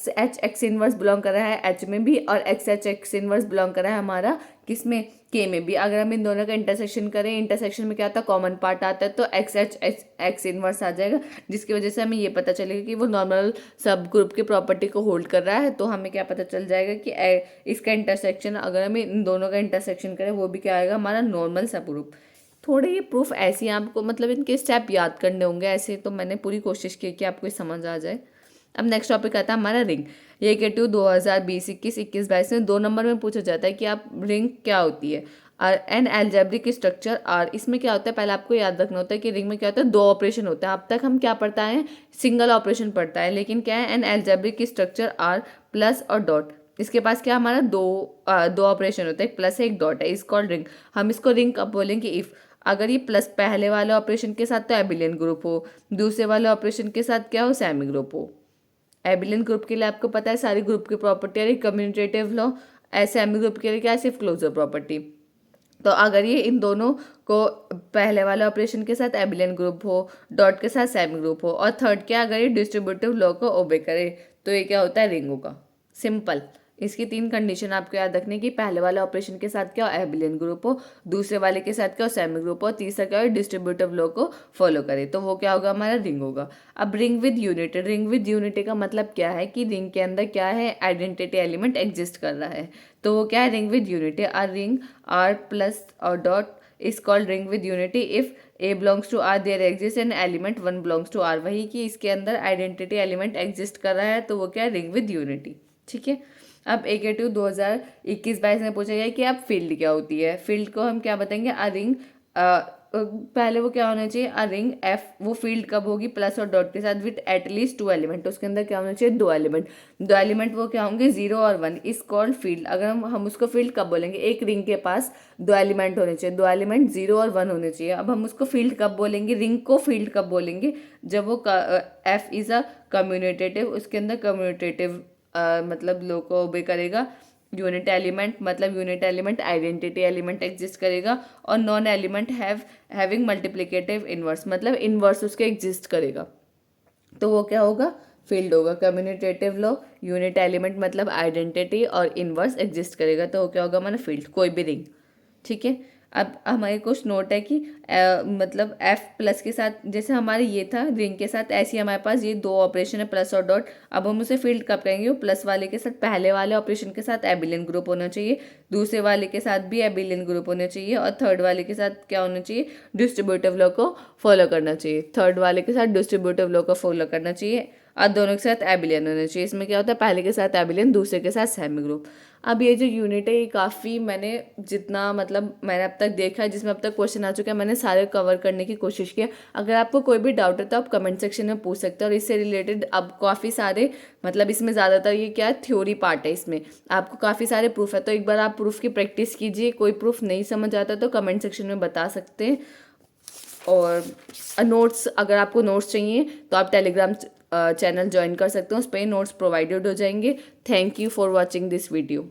H x inverse belong कर रहा है एच में भी, और x H x inverse belong कर रहा है हमारा किसमें? के में भी। अगर हम इन दोनों का इंटरसेक्शन करें, इंटरसेक्शन में क्या आता है? कॉमन पार्ट आता है, तो एक्स एच एक्स इनवर्स आ जाएगा, जिसकी वजह से हमें ये पता चलेगा कि वो नॉर्मल सब ग्रुप की प्रॉपर्टी को होल्ड कर रहा है। तो हमें क्या पता चल जाएगा कि इसका इंटरसेक्शन, अगर हम इन दोनों का इंटरसेक्शन करें वो भी क्या आएगा? हमारा नॉर्मल सब ग्रुप। थोड़े ये प्रूफ ऐसे ही आपको मतलब इनके स्टेप याद करने होंगे, ऐसे तो मैंने पूरी कोशिश की कि आपको समझ आ जाए। अब नेक्स्ट टॉपिक आता है हमारा रिंग। ये K2 2020 21 22 में 2 नंबर में पूछा जाता है कि आप रिंग क्या होती है। An algebraic structure R. इसमें क्या होता है, पहले आपको याद रखना होता है कि रिंग में क्या होता है, दो ऑपरेशन होता है। अब तक हम क्या पढ़ता है, सिंगल ऑपरेशन पढ़ता है, लेकिन क्या है, an algebraic structure R plus और डॉट, इसके पास क्या हमारा दो ऑपरेशन होता है, एक प्लस है एक डॉट है, इस कॉल्ड रिंग। हम इसको रिंग कब बोलेंगे, इफ अगर ये प्लस पहले वाले ऑपरेशन के साथ तो एबिलियन ग्रुप हो, दूसरे वाले ऑपरेशन के साथ क्या हो, सेमी ग्रुप हो। एबिलियन ग्रुप के लिए आपको पता है सारी ग्रुप की प्रॉपर्टी है कम्यूटेटिव लॉ, ऐसे सेमी ग्रुप के लिए क्या है, सिर्फ क्लोजर प्रॉपर्टी। तो अगर ये इन दोनों को पहले वाले ऑपरेशन के साथ एबिलियन ग्रुप हो, डॉट के साथ सेमी ग्रुप हो, और थर्ड क्या, अगर ये डिस्ट्रीब्यूटिव लॉ को ओबे करे, तो ये क्या होता है, रिंग होगा। सिंपल। इसकी तीन कंडीशन आपको याद रखने की, पहले वाले ऑपरेशन के साथ क्या हो, एबिलियन ग्रुप हो, दूसरे वाले के साथ क्या हो, सेमी ग्रुप हो, तीसरा क्या हो, डिस्ट्रीब्यूटिव लॉ को फॉलो करे, तो वो क्या होगा, हमारा रिंग होगा। अब ring with unity, ring with unity का मतलब क्या है कि रिंग के अंदर क्या है, आइडेंटिटी एलिमेंट एग्जिस्ट कर रहा है, तो वो क्या है, ring with unity. R ring R plus और dot is called ring with unity if A belongs to R there exist an element one belongs to R. वही कि इसके अंदर आइडेंटिटी एलिमेंट एग्जिस्ट कर रहा है, तो वो क्या है, रिंग विद यूनिटी। ठीक है। अब AK2 2021-22 में पूछा गया कि अब फील्ड क्या होती है। फील्ड को हम क्या बताएंगे, अ रिंग, पहले वो क्या होना चाहिए, अ रिंग एफ, वो फील्ड कब होगी, प्लस और डॉट के साथ विथ एटलीस्ट टू एलिमेंट, उसके अंदर क्या होना चाहिए, दो एलिमेंट। दो एलिमेंट वो क्या होंगे, 0 और 1, इस कॉल्ड फील्ड। अगर हम उसको फील्ड कब बोलेंगे, एक रिंग के पास दो एलिमेंट होने चाहिए, दो एलिमेंट 0 और 1 होने चाहिए। अब हम उसको फील्ड कब बोलेंगे, रिंग को फील्ड कब बोलेंगे, जब वो एफ इज अ कम्यूटेटिव, उसके अंदर कम्यूटेटिव मतलब लो को ओबे करेगा, यूनिट एलिमेंट मतलब unit element identity element exist करेगा, और non element having multiplicative inverse मतलब इनवर्स उसके एग्जिस्ट करेगा, तो वो क्या होगा, फील्ड होगा। कम्यूटेटिव लो, यूनिट एलिमेंट मतलब आइडेंटिटी और इनवर्स एग्जिस्ट करेगा, तो वो क्या होगा, हमारा फील्ड, कोई भी रिंग। ठीक है। अब हमारे कुछ नोट है कि मतलब एफ प्लस के साथ, जैसे हमारे ये था रिंग के साथ, ऐसे ही हमारे पास ये दो ऑपरेशन है, प्लस और डॉट। अब हम उसे फील्ड कब करेंगे, वो प्लस वाले के साथ, पहले वाले ऑपरेशन के साथ एबिलियन ग्रुप होना चाहिए, दूसरे वाले के साथ भी एबिलियन ग्रुप होना चाहिए, और थर्ड वाले के साथ क्या होना चाहिए, डिस्ट्रीब्यूटिव लॉ को फॉलो करना चाहिए। थर्ड वाले के साथ डिस्ट्रीब्यूटिव लॉ को फॉलो करना चाहिए, और दोनों के साथ एबिलियन होना चाहिए। इसमें क्या होता है, पहले के साथ एबिलियन, दूसरे के साथ सेमी ग्रुप। अब ये जो यूनिट है, ये काफ़ी मैंने जितना मतलब मैंने अब तक देखा है, जिसमें अब तक क्वेश्चन आ चुके हैं, मैंने सारे कवर करने की कोशिश की है। अगर आपको कोई भी डाउट है तो आप कमेंट सेक्शन में पूछ सकते हैं, और इससे रिलेटेड अब काफ़ी सारे मतलब इसमें ज़्यादातर ये क्या है, थ्योरी पार्ट है, इसमें आपको काफ़ी सारे प्रूफ है, तो एक बार आप प्रूफ की प्रैक्टिस कीजिए। कोई प्रूफ नहीं समझ आता तो कमेंट सेक्शन में बता सकते हैं। और नोट्स, अगर आपको नोट्स चाहिए तो आप टेलीग्राम चैनल ज्वाइन कर सकते हो, उस पर नोट्स प्रोवाइडेड हो जाएंगे। Thank you for watching this video.